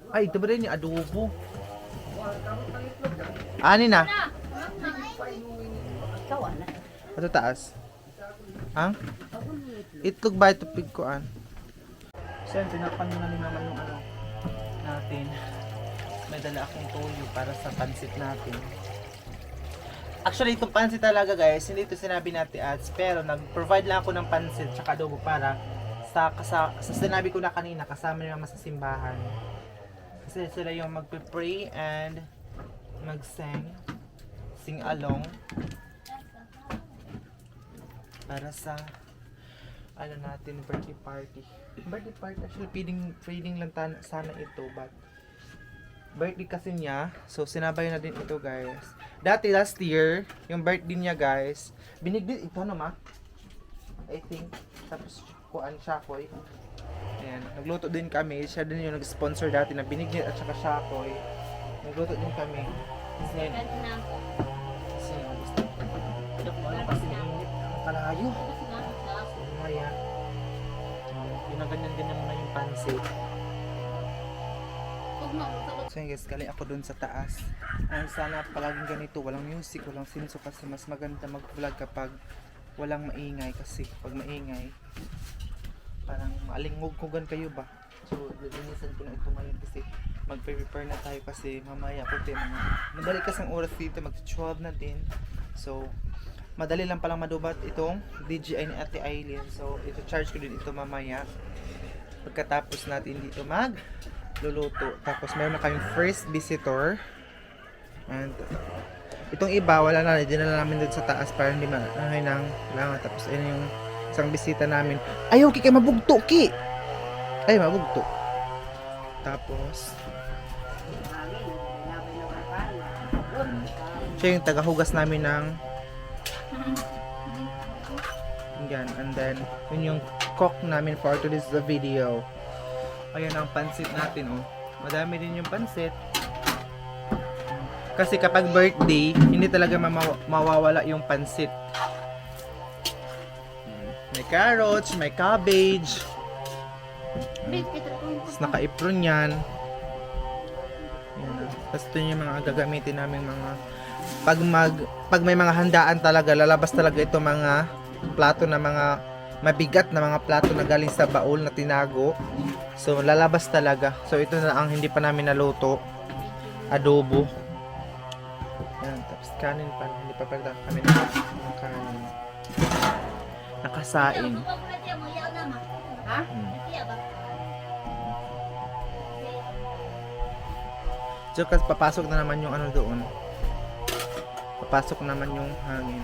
[SPEAKER 1] Ay, ito ba rin yung adobo? Ani na?
[SPEAKER 2] Ikaw na.
[SPEAKER 1] Ito taas. Ang? Itlog ba ito pigkuan? So yan, tinapan na ni mama yung ano natin. May dala akong toyo para sa pansit natin. Actually, itong pansit talaga guys, hindi ito sinabi natin ads, pero nag-provide lang ako ng pansit tsaka adobo para sa sinabi ko na kanina, kasama ni mama sa simbahan. Kasi sila yung magpe-pray and sing along para sa ano natin, birthday party. Birthday party, actually feeding lang sana ito, but birthday kasi niya, so sinabay na din ito guys. Dati last year, yung birthday niya guys, binigdit ito no ma? I think. Tapos kuan Shakoy. Ayan, nagluto din kami. Siya din yung nag-sponsor dati na Binignit at saka Shakoy. Nagluto din kami. Kasi ngayon,
[SPEAKER 3] Ganti na ako.
[SPEAKER 1] kasi gusto ko. Wala kasi mainit. Kalayo.
[SPEAKER 3] Kasi nga sa ako.
[SPEAKER 1] Maya. Ginaganyan-ganyan mo na yung pansit.
[SPEAKER 3] Huwag na, huwag
[SPEAKER 1] So yun guys, galing ako dun sa taas. Ang sana palaging ganito, walang music, walang sinso kasi mas maganda mag-vlog kapag walang maingay kasi pag maingay parang maalingog-kugan kayo ba? So lilinisan ko na ito ngayon kasi mag-prepare na tayo kasi mamaya kunti mga madali kasang oras dito, mag-12 na din. So madali lang palang madubat itong DJI ni Ate Aileen. So ito charge ko din ito mamaya pagkatapos natin dito luluto. Tapos meron na kaming first visitor. And itong iba wala na, dinala namin doon sa taas para hindi maanahay ng langat. Tapos ayun yung isang bisita namin. Ayaw ki kay mabugto ki. Ay mabugto. Tapos siya yung tagahugas namin ng yan. And then yun yung cook namin for today's video. Ayan ang pansit natin, oh. Madami din yung pansit. Kasi kapag birthday, hindi talaga mawawala yung pansit. May carrots, may cabbage. Tapos naka-apron yan. Yan. Tapos ito yung mga gagamitin namin mga pag may mga handaan talaga, lalabas talaga ito mga plato na mga mabigat na mga plato na galing sa baul na tinago. So lalabas talaga. So ito na ang hindi pa namin naluto. Adobo. Yan, tapos kanin pa. Hindi pa pala kami ng kanin. Nakasaing.
[SPEAKER 2] Ha?
[SPEAKER 1] So kasi papasok na naman yung ano doon. Papasok naman yung hangin.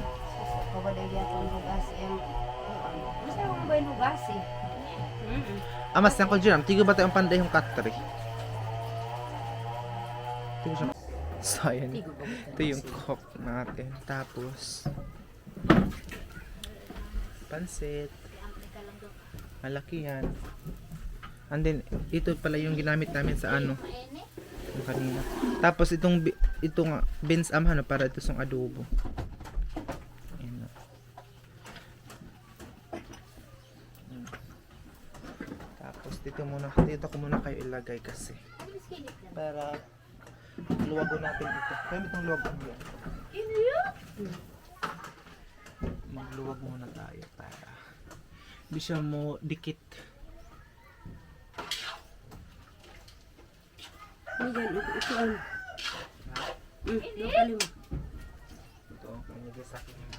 [SPEAKER 2] Kawaday yata ang hugas yung basta mo ba yung hugas eh?
[SPEAKER 1] Amas nang ko dyan. Tigo ba tayo ang panday yung katri? Tigo siya. So ayan. Ito yung cook natin. Tapos pansit. Malaki yan. And then ito pala yung ginamit namin sa ano. Yung kanina. Tapos itong beans amhan para ito sa adobo. Ayan na. Tapos dito ko muna kayo ilagay kasi para luwago natin ito. Kaya itong luwago mo yan. Magluwag muna tayo para hindi siya mo dikit.
[SPEAKER 2] Ayan, ito ano. Lokali mo.
[SPEAKER 1] Ito, manigay sa akin yung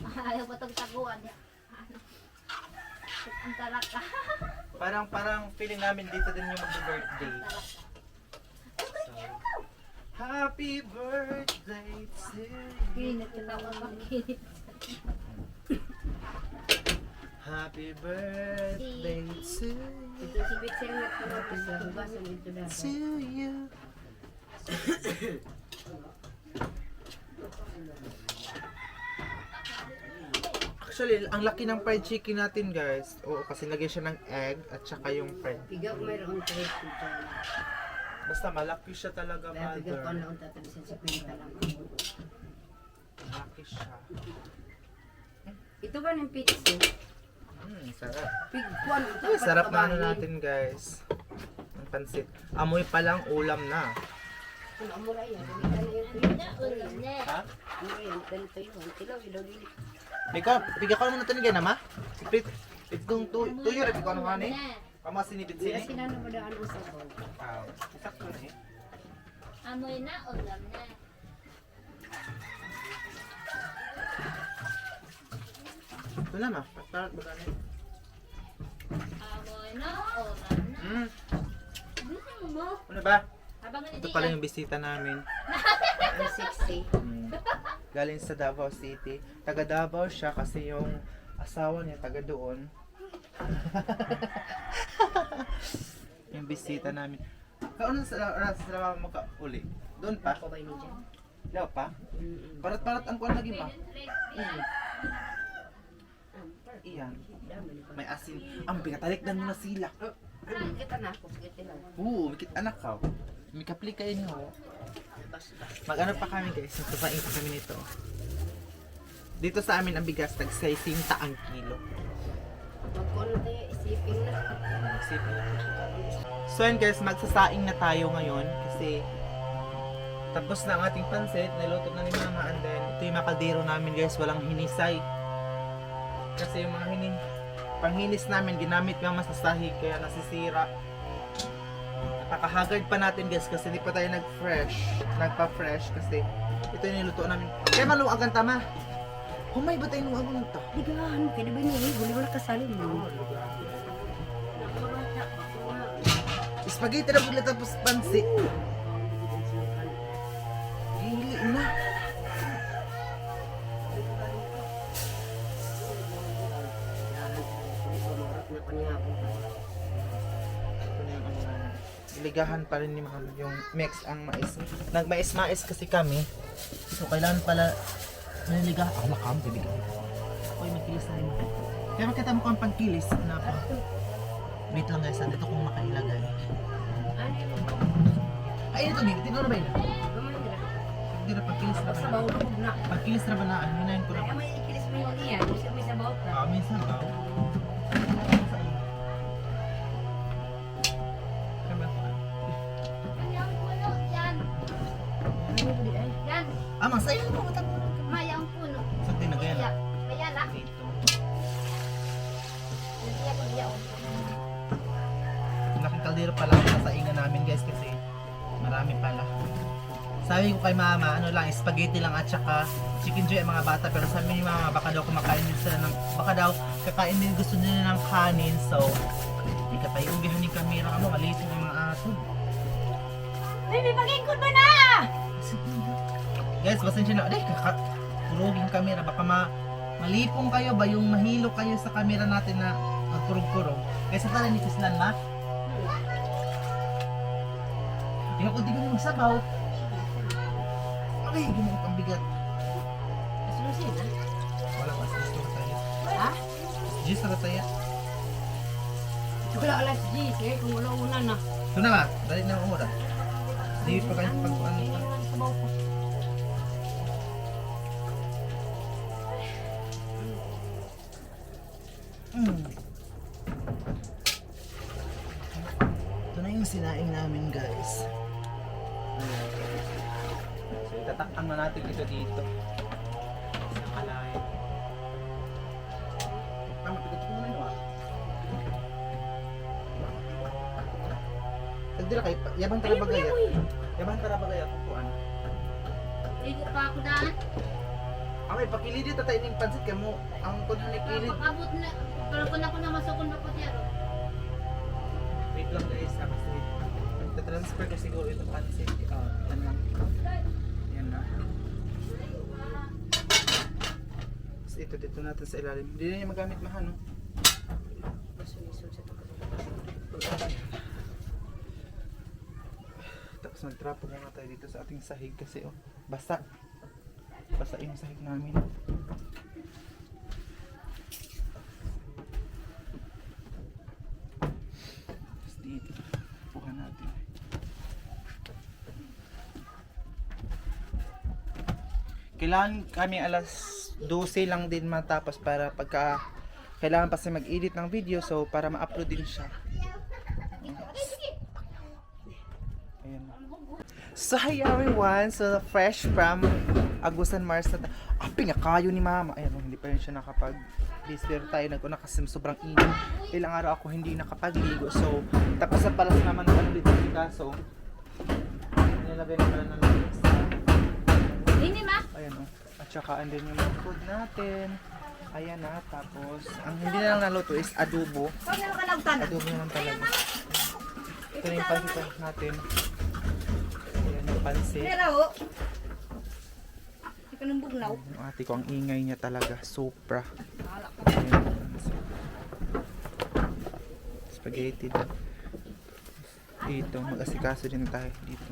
[SPEAKER 3] Ayaw pa itong taguan. Ano? Ang tarak ka.
[SPEAKER 1] parang feeling namin dito din yung mag-birthday. So, happy birthday to you. Happy birthday to
[SPEAKER 2] Ito si Bixel na pinapis na hugasan dito na.
[SPEAKER 1] you. Actually, ang laki ng fried chicken natin, guys. Oo, kasi lagyan siya ng egg at saka yung fried.
[SPEAKER 2] Pigaw mayroon tayo dito.
[SPEAKER 1] Basta malaki siya talaga,
[SPEAKER 2] Kaya pigaw ko
[SPEAKER 1] mother.
[SPEAKER 2] na unta tayo sa kwenta lang.
[SPEAKER 1] Malaki siya.
[SPEAKER 2] Ito ba ng pizza?
[SPEAKER 1] Sarap.
[SPEAKER 2] Pigkuan.
[SPEAKER 1] Ay, sarap na ano natin, guys. Ang pansit. Amoy pa lang, ulam na.
[SPEAKER 2] Ano amura yan? Gamitan na yung tuyo.
[SPEAKER 1] Ha?
[SPEAKER 2] Amura yan. Ganito yun. Tilaw, ilaw dili.
[SPEAKER 1] Bigyan ko naman natin ganyan, ma. Split. Itong tuyo, rin ko ano ni. Kama sinibit
[SPEAKER 2] Kaya
[SPEAKER 1] sini.
[SPEAKER 2] sinano ba daan mo sa bawal?
[SPEAKER 1] Sakto na eh.
[SPEAKER 3] Amoy na, ulam na.
[SPEAKER 1] Ito na, ma. Patarot ba ganyan?
[SPEAKER 3] Amoy na, ulam na. Gusto mo?
[SPEAKER 1] Ano ba?
[SPEAKER 3] Habang
[SPEAKER 1] Ito pala yung bisita namin.
[SPEAKER 2] Ang sexy.
[SPEAKER 1] Galing sa Davao City. Taga Davao siya kasi yung asawa niya taga doon. Yung bisita namin. Kaano sa oras sila makauli? Doon pa?
[SPEAKER 2] Ako ba yun dyan?
[SPEAKER 1] Daw pa? Parat-parat ang kuwan lagi ma. Iyan.
[SPEAKER 2] Dami ni pa.
[SPEAKER 1] May asin. Ang pinatalikdan mo na sila.
[SPEAKER 2] Ano kita na ako, kita lang.
[SPEAKER 1] Oo, mikit anak ka. May kapli kayo niyo.
[SPEAKER 2] Basta.
[SPEAKER 1] Mag-ano pa kami guys, nagsasain pa kami nito. Dito sa amin ang bigas, tag-60 ang kilo.
[SPEAKER 2] Magkuno tayo, isipin na.
[SPEAKER 1] So yun guys, magsasaing na tayo ngayon kasi tapos na ang ating pansit, niluto na ni Mama, and then ito yung mga kaldero namin guys, walang hinisay. Kasi yung mga panghinis namin, ginamit Mama sa sahig, kaya nasisira. Napakahagard pa natin guys kasi hindi pa tayo nagpa-fresh kasi ito yung niluto namin. Kaya maluwagan tama. Humay ba tayo nuwagan ito?
[SPEAKER 2] Ligahan, kaya ba niya, huli wala kasali mo.
[SPEAKER 1] Spaghetti na pula tapos pansit. Hili na. Ligahan pa rin ni Mama yung mix ang mais. Nagmais-mais kasi kami. So kailangan pala naligahan. Ako nakam, bibigyan. Uy, may kilis na rin. Kaya makita mo ko ang pangkilis. Wait lang guys, dito kung makailagay. Ay, ito Nick, tino na ba yun? Hindi na, pagkilis na ba
[SPEAKER 2] Sa
[SPEAKER 1] na?
[SPEAKER 2] bawal ko na.
[SPEAKER 1] Pagkilis na ba na? Ano hinayin ko na
[SPEAKER 2] Kaya
[SPEAKER 1] ba?
[SPEAKER 2] may ikilis mo yung iyan, may sabaw ka.
[SPEAKER 1] Minsan ba?
[SPEAKER 3] Yan.
[SPEAKER 1] Amang, sa'yo mo, matang mo.
[SPEAKER 3] Maya ang puno.
[SPEAKER 1] Sakti na gaya na.
[SPEAKER 3] Maya la.
[SPEAKER 1] Dito.
[SPEAKER 3] Iya.
[SPEAKER 1] Laking kaldero pala ang sasaingan namin guys kasi marami pala. Sabi ko kay Mama, ano lang, spaghetti lang at saka chicken joy ang mga bata. Pero sabi ni Mama, baka daw kumakain din sila ng, baka daw kakain din gusto nila ng kanin. So, hindi ka tayo ugihan ng kamera ka mo, alisin yung mga aso.
[SPEAKER 3] Baby, pag-ingkod ba na?
[SPEAKER 1] Guys, pasensya na. Aday, kurugin kamera. Baka malipong kayo ba yung mahilo kayo sa kamera natin na magkurog-kurog. Guys, sa tala ni Kislan na. Yung kung di ko naman sabaw. Ay, gumukot ang bigat.
[SPEAKER 2] Asulusin, ha?
[SPEAKER 1] Wala pa sa gusto ko tayo.
[SPEAKER 2] Ha?
[SPEAKER 1] Gis na tayo.
[SPEAKER 2] Ito pala alas 10, eh, kung wala una na.
[SPEAKER 1] Ito na ba? Dali na ang oras. Di pa kayo pag-ano pa.
[SPEAKER 2] Sabaw ko.
[SPEAKER 1] Ito na yung sinaing namin guys. So itatakpan na natin ito dito. Sa kalayan. Matigat ko muna yun ah. Tagdila kayo, yabang tara bagaya. Yabang tara bagaya kukuan.
[SPEAKER 3] Dito pa ako daan.
[SPEAKER 1] Amay, pakili dito tayo ng pansit kaya mo. Ang kunhan ni kilid.
[SPEAKER 3] Pag-abot na. Pero kung ako na masukon na po diyan.
[SPEAKER 1] Wait lang guys, kasi nagtatransfer ko siguro ito pansit. Yan lang. Yan na. Tapos ito dito natin sa ilalim. Hindi na niya magamit mahal, no?
[SPEAKER 2] Masulisod sa tukad.
[SPEAKER 1] Tapos nagtrapo muna tayo dito sa ating sahig kasi basa. Basa yung sahig namin. Tapos dito, puhan natin. Kailangan kami alas 12 lang din matapos para pagka kailangan pa mag-edit ng video so para ma-upload din siya. Ayan. So hi everyone, so fresh from Agusan Mars na pinakayo ni Mama. Ayan, hindi pa rin siya nakapag-display tayo naguna kasi sobrang init. Ilang araw ako hindi nakapagligo. So tapos sa palas naman ng ulit dito so nilagay na pala ng lamig sa
[SPEAKER 3] Hindi ma.
[SPEAKER 1] ayan at saka andun yung mga food natin. Ayan na, tapos ang hindi na lang naluto is adobo. Adobo naman talaga. Ito na yung pansit natin. Ayan yung pansit.
[SPEAKER 3] Pero ikaw nang bugnaw.
[SPEAKER 1] Yung ate ko, ang ingay niya talaga. Sobra.
[SPEAKER 3] Wala ko.
[SPEAKER 1] Ayan yung pansit. Spaghetti din. Dito, mag-asikaso din tayo dito.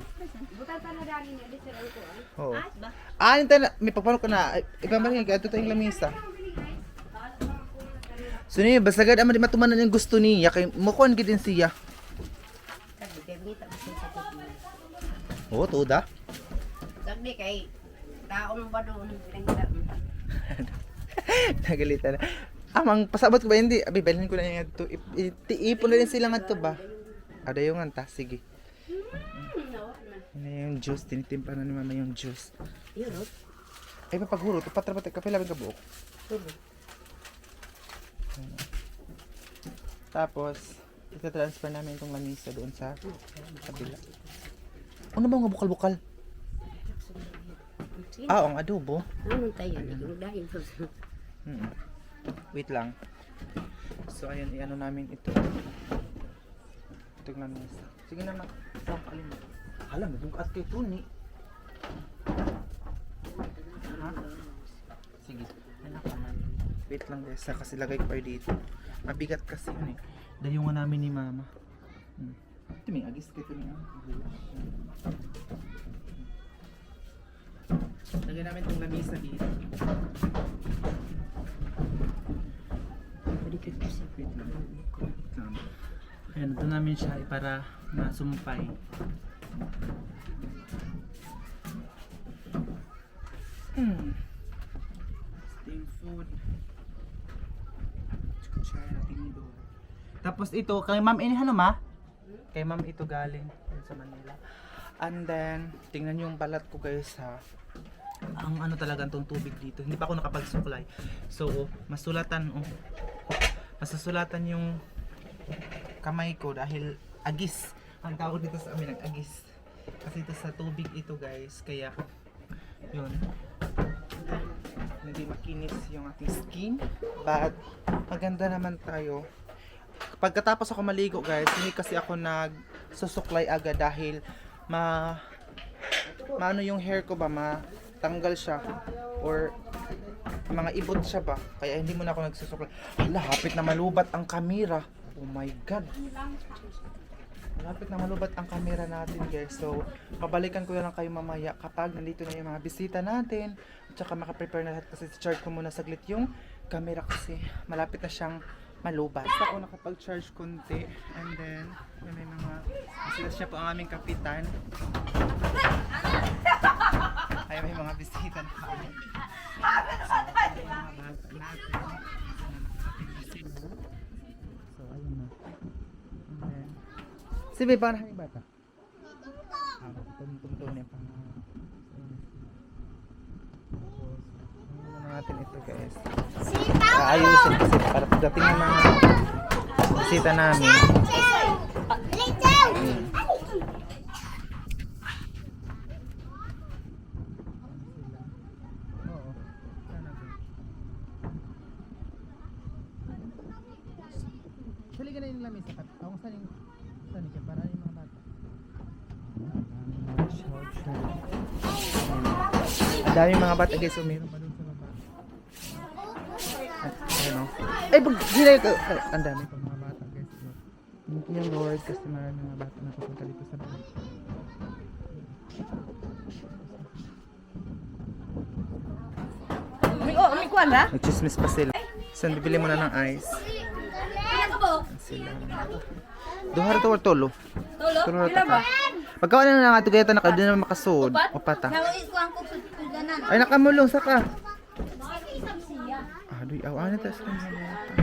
[SPEAKER 3] Butal pa na dani niya dito sa ko.
[SPEAKER 1] Oo.
[SPEAKER 3] Ah, ba?
[SPEAKER 1] Ah, nito na, may pagpano ko na. Ibabalik ka, ito tayong lamisa. So niya, basta gad ama di matumanan yung gusto niya kay mukuan gid din siya.
[SPEAKER 2] Tagdi kay ngita gusto sa kutin.
[SPEAKER 1] Oo, tuda.
[SPEAKER 2] Tagdi kay taon ba doon pinangita.
[SPEAKER 1] Nagalitan na. Amang pasabot ko ba hindi? Abi bilhin ko na yung to. Iipon na rin sila nga to ba? Ada yung anta, sige. Ano yung juice, tinitimpla na ni mama yung juice.
[SPEAKER 2] Yurot.
[SPEAKER 1] Ay papaghurot, patrapat kape labing ka buok. Tapos, ita-transfer namin itong lamisa doon sa kabila. Ano ba nga bukal-bukal? Ah, ang adobo.
[SPEAKER 2] Ano tayo? Hindi ko dahil sa
[SPEAKER 1] Wait lang. So, ayun, i-ano namin ito. Itong lamisa. Sige na, ma. Alin mo. Alam mo, bungkaat kay Tuni. Ha? Sige. Anak naman. Wait lang guys, kasi lagay ko kayo dito. Mabigat kasi yun eh. Dayungan namin ni mama. Ito may agis kayo ni mama. Lagay namin itong lamisa dito. Wait lang. Ayan, ito namin siya para masumpay. Steam food. Kutsara, tinidor. Tapos ito, kay ma'am ini ano ma? Kay ma'am ito galing sa Manila. And then, tingnan yung balat ko guys ha. Ang ano talaga itong tubig dito. Hindi pa ako nakapagsuklay. So, masulatan masasulatan yung kamay ko dahil agis. Ang tawag dito sa amin, agis. Kasi ito sa tubig ito guys. Kaya, yun. Hindi makinis yung ating skin. But, maganda naman tayo. Pagkatapos ako maligo guys, hindi kasi ako nagsusuklay agad dahil maano yung hair ko ba, matanggal siya or mga ibot siya ba, kaya hindi mo na ako nagsusuklay. Hala, hapit na malubat ang kamera. Oh my god, malapit na malubat ang kamera natin guys. So pabalikan ko na lang kayo mamaya kapag nandito na yung mga bisita natin at saka makaprepare na lahat, kasi charge ko muna saglit yung camera kasi malapit na siyang malubat. Basta ako nakapag-charge konti and then may mga sila siya po ang aming kapitan. Ay, may mga bisita na kami. So ayun na. And then si Bebe, paano yung bata? Tumtum niya pa. Tapos natin ito guys. Ayusin kasi para pagdating ng mga bisita namin. Oo. Sali ka na yung lamisa. Ako saan siya para yung mga bata. Ang daming mga bata guys. So meron pa dun sa baba. Ano? Ay, pag ginay ko. Ang dami pa mga bata guys. Thank you Lord kasi marami mga bata na pupunta dito sa bahay.
[SPEAKER 3] May kuwan ha?
[SPEAKER 1] Nag-chismis pa sila. Saan bibili mo na ng ice?
[SPEAKER 3] Pinakabok.
[SPEAKER 1] Sila. Duhar to or tolo?
[SPEAKER 3] Tolo?
[SPEAKER 1] Tolo
[SPEAKER 3] Pila ba?
[SPEAKER 1] Pagkawan na nga ito kaya na di na makasud. Opata.
[SPEAKER 3] Nakuha ko sa tudanan.
[SPEAKER 1] Ay nakamulong saka.
[SPEAKER 3] Isang siya.
[SPEAKER 1] Aduy, awan na tas ng mga bata.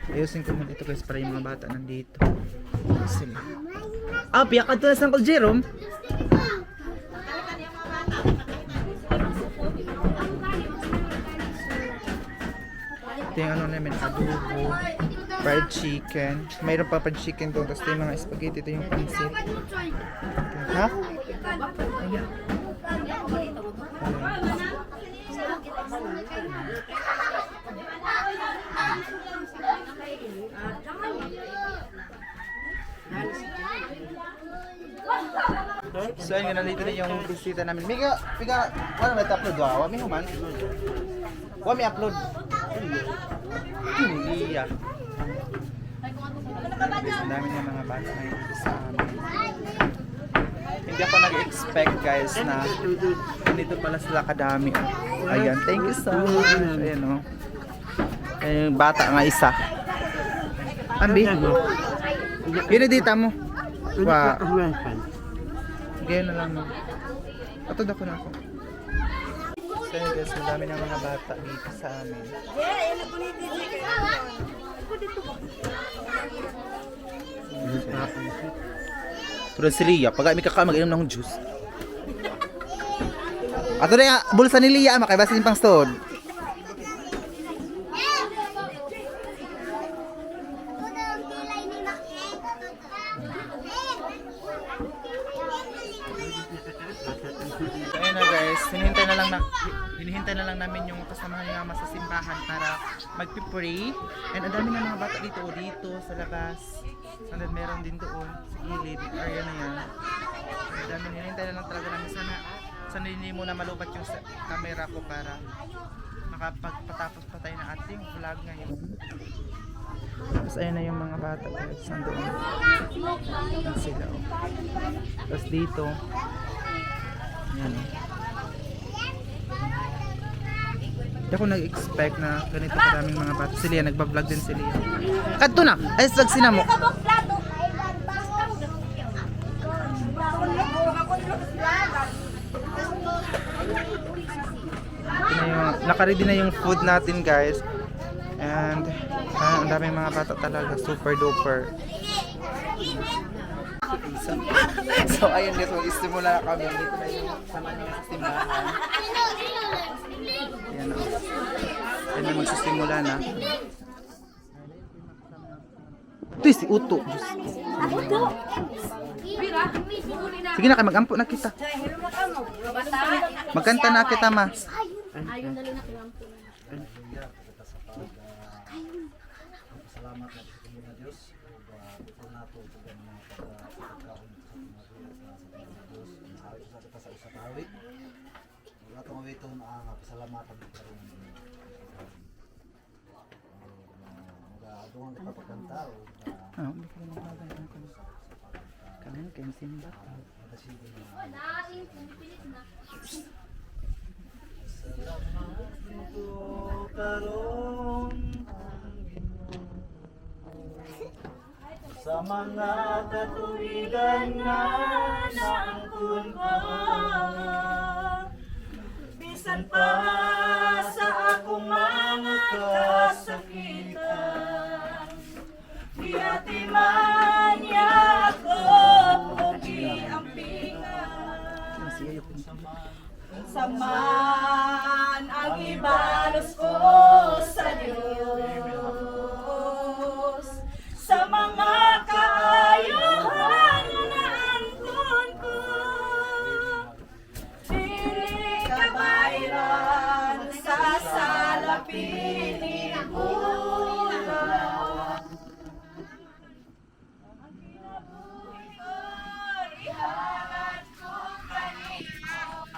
[SPEAKER 1] Ayusin ko muna ito guys para yung mga bata nandito. Sila. Ah, piyak ka to sa Uncle Jerome. Ito yung ano namin, adobo, fried chicken. Mayroon pa fried chicken doon. Tapos ito yung mga spaghetti. Ito yung pansit. Ha? So ayun, nandito na yung bisita namin. Miga, ano may upload wa? Wa mi human. Wa mi upload. Hindi ya. Ang dami ng mga bata na dito sa amin. Hindi ako nag-expect guys na dito pala sila kadami. Ayan, thank you so much. Ayan o. Ayan yung bata nga isa. Ambi? Yun na dita mo. Wow. Gaya na lang mo. Atod ako na ako. So yun guys, madami ng mga bata dito sa amin. Pero si Lia, pag may mag-inom ng juice. Ato na yung bulsa ni Lia, makaibasin pang stone. Ayun na guys, hinihintay na lang namin yung kasamahan ni Mama sa simbahan para magpipray. And ang dami ng mga bata dito sa labas. And then meron din doon sa gilid, area na yan. Ang dami, hinihintay na lang talaga namin sana hindi muna malubat yung camera ko para makapagpatapos pa tayo ng ating vlog ngayon. Tapos ayun na yung mga bata guys, nandoon. Yan sila. Oh. Tapos dito, yan. Hindi ako nag-expect na ganito karaming mga bata. Si Lia, nagbablog din si Lia. Kadto na! Ay, sagsina mo. Nakaready na yung food natin guys. And ang daming mga bata talaga. Super duper. So ayun guys, mag-istimula na kami. Dito na yung sama niya sa simbahan. Ayan o. Ayan na magsisimula na. Ito si Uto. Uto? Sige na kayo, mag-ampo na kita. Magkanta na kita ma.
[SPEAKER 3] Ayun na lang na kilampo.
[SPEAKER 4] Salamat natin sa mga Diyos. Ito na ito ito ng mga pagkaon sa Diyos. Naawit sa kita sa isa tawid. Wala itong awit ito na pasalamatan kita rin. Mag-aadungan kita pagkanta o
[SPEAKER 1] Hindi ka na magagay. Kami kayo simba.
[SPEAKER 4] sa mga katuwigan na naangkon ko, bisan pa sa akong mga kasakitan, giatiman niya ako o giampingan. Saman ang ibalos ko sa Diyos, sa mga kaayuhan na naangkon ko, dili kabayran sa salapin ni bulan. Ang kinabuhi ko, ihangat ko kanino,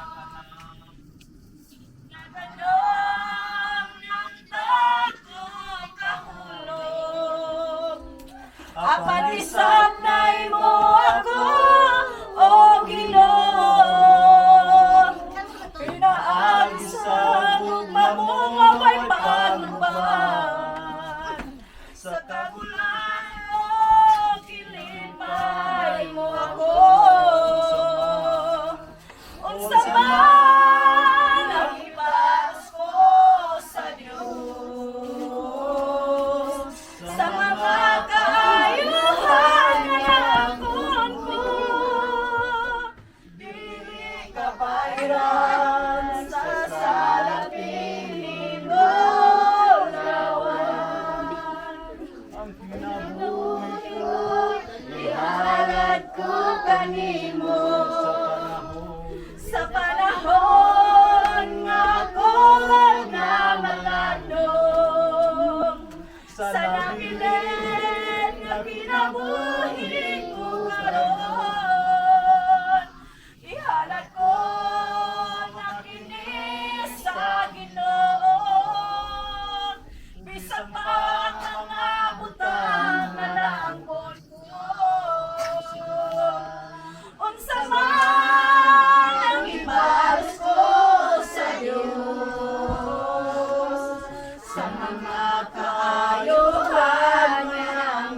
[SPEAKER 4] naganong ng takong kahulog. Apan isap na mo ako, o Ginoo. Pinaagi sa mamunga may panuban. Sa kagulan mo, kilipay mo ako. Unsa man ang ipas ko sa Diyos, sa mga kaayuhan na naangkon ko, dili kabayran sa salapin ni Bulawan. Ang kinabuhi ko, ihalad ko kanimo, sa panahon nga ako nga malanong, sa nakilit nga kinabuhi ko karon, ihalad ko na kini sa Ginoo, bisan pa ang mga butang nga naangkon ko. Unsa man ang ibalos ko sa Diyos, sa mga kaayuhan nga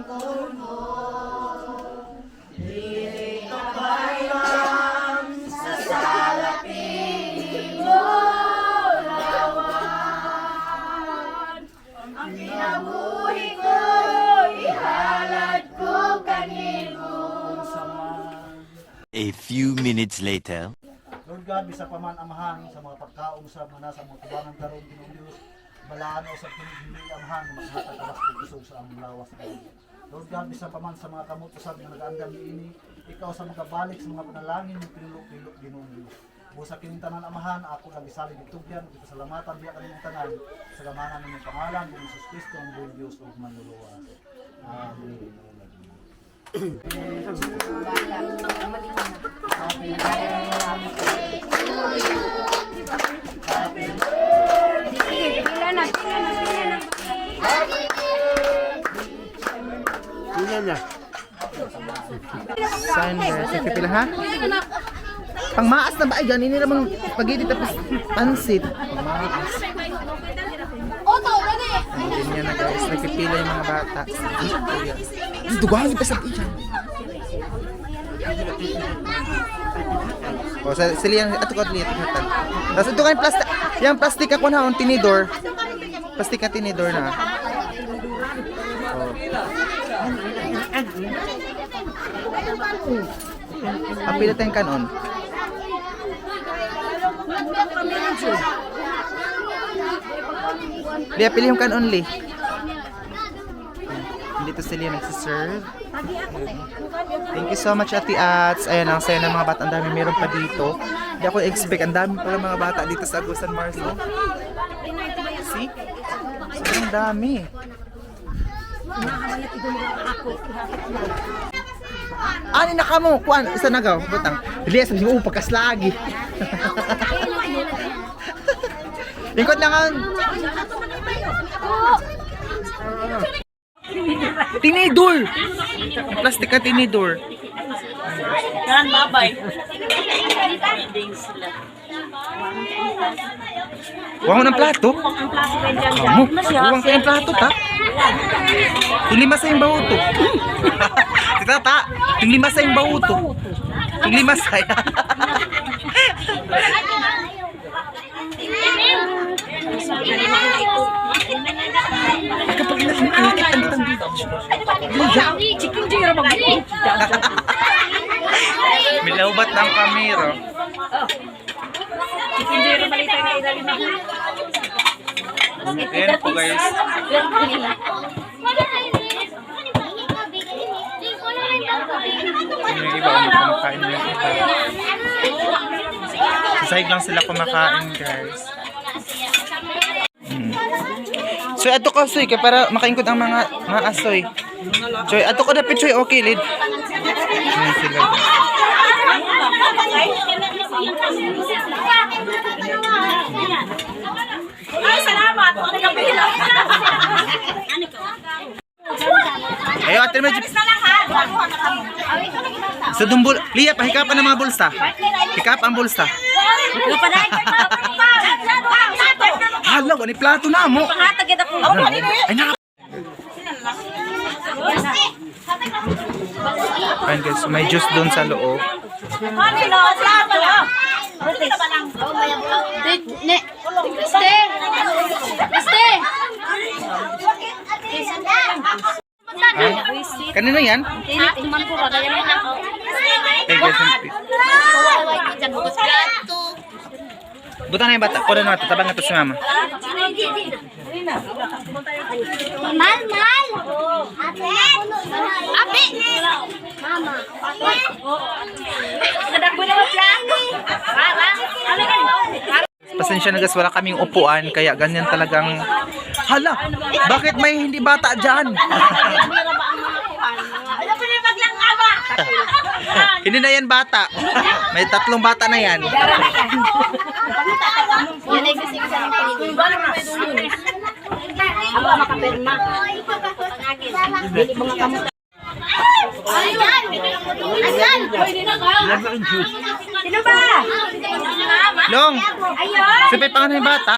[SPEAKER 3] Kinabuhi ko, ihalad ko kanimo.
[SPEAKER 5] A few minutes later.
[SPEAKER 4] Lord God, bisa pa man amahan sa mga pagkaong sa mga nasa mga tubangan karon Ginoong Dios, balaan o sa pinili amahan maghatag ka basta kusog sa among lawas karon. Lord God, bisa pa man sa mga kamot usab nga nagaandam niini, ikaw sa magabalik sa mga panalangin ng pinulok-pilok Ginoong Dios. Busa kining tanan amahan, ako lang isalig itugyan, salamatan biya kanimong tanan, sa gamanan ng pangalan ni Jesus Kristo ang buong Dios ug manluluwas. Amen.
[SPEAKER 1] Sunrise. Sige pila ha? Pang maas na ba? Ay, ganun nila mga spaghetti tapos pansit. Pang maas. Ganyan na guys. Nagpipila yung mga bata. Dugahan pa sa tiyan. O, sila yung ato ka liit. Tapos ito kayo plastic. Yung plastic ako na, ang tinidor. Plastic na tinidor na. Ang pila tayong kanon. Liya, pili yung kanon li. Dito sila nagsiserve. Thank you so much, Ate Ats. Ayan, ang saya ng mga bata. Ang dami meron pa dito. Hindi ako expect. Ang dami pala mga bata dito sa Agusan Mars. No? See? Sobrang dami. Ani na ka mo? Kuan, isa na gaw. Butang. Liya, sabi ko, pagkaslagi. Lingkod lang ang... Tinidor! Plastic ka tinidor.
[SPEAKER 3] Yan, babay.
[SPEAKER 1] Huwag mo ng plato. Kamu, huwag ka ng plato, ta. Tinglima sa yung bauto. Tita, ta. Tinglima sa yung bauto. Tinglima sa yung... Kapag nakikita ang bitang bitch.
[SPEAKER 3] Chicken jiro mag-eat.
[SPEAKER 1] Milaubat ng kamero.
[SPEAKER 3] Chicken jiro malita na ilalim na.
[SPEAKER 1] Ayan po guys. Yung iba kumakain na yung iba. Sa sahig lang sila kumakain guys. So ato ko soy kay para makaingkod ang mga asoy. Choy ato ko dapat choy okay lid. Ayan sila.
[SPEAKER 3] Ay, salamat. Nagapila.
[SPEAKER 1] Ayo ate mo. Sa dumbol, Lia pahikapan ng mga bulsa. Hikap ang bulsa. Hala, ni plato na mo.
[SPEAKER 3] Pangatagid ako.
[SPEAKER 1] Ay naka. Ayan guys, may juice doon sa loob.
[SPEAKER 3] Ano plato?
[SPEAKER 1] Kanino yan? Ay guys, buta na yung bata. Kuha na ito. Tabang na ito si mama.
[SPEAKER 6] Mal! Ape! Mama.
[SPEAKER 3] Nadagbo na plato.
[SPEAKER 1] Pasensya na guys, wala kaming upuan. Kaya ganyan talagang... Hala! Bakit may hindi bata dyan?
[SPEAKER 3] Ano pa yung maglangawa?
[SPEAKER 1] Hindi na yan bata. May 3 bata na yan.
[SPEAKER 6] Yan ay kasi sa mga
[SPEAKER 2] Ako makapirma. Dili mga kamot.
[SPEAKER 6] Ayan! Ayan!
[SPEAKER 3] Sino ba?
[SPEAKER 1] Long! Sipay pa nga na yung bata.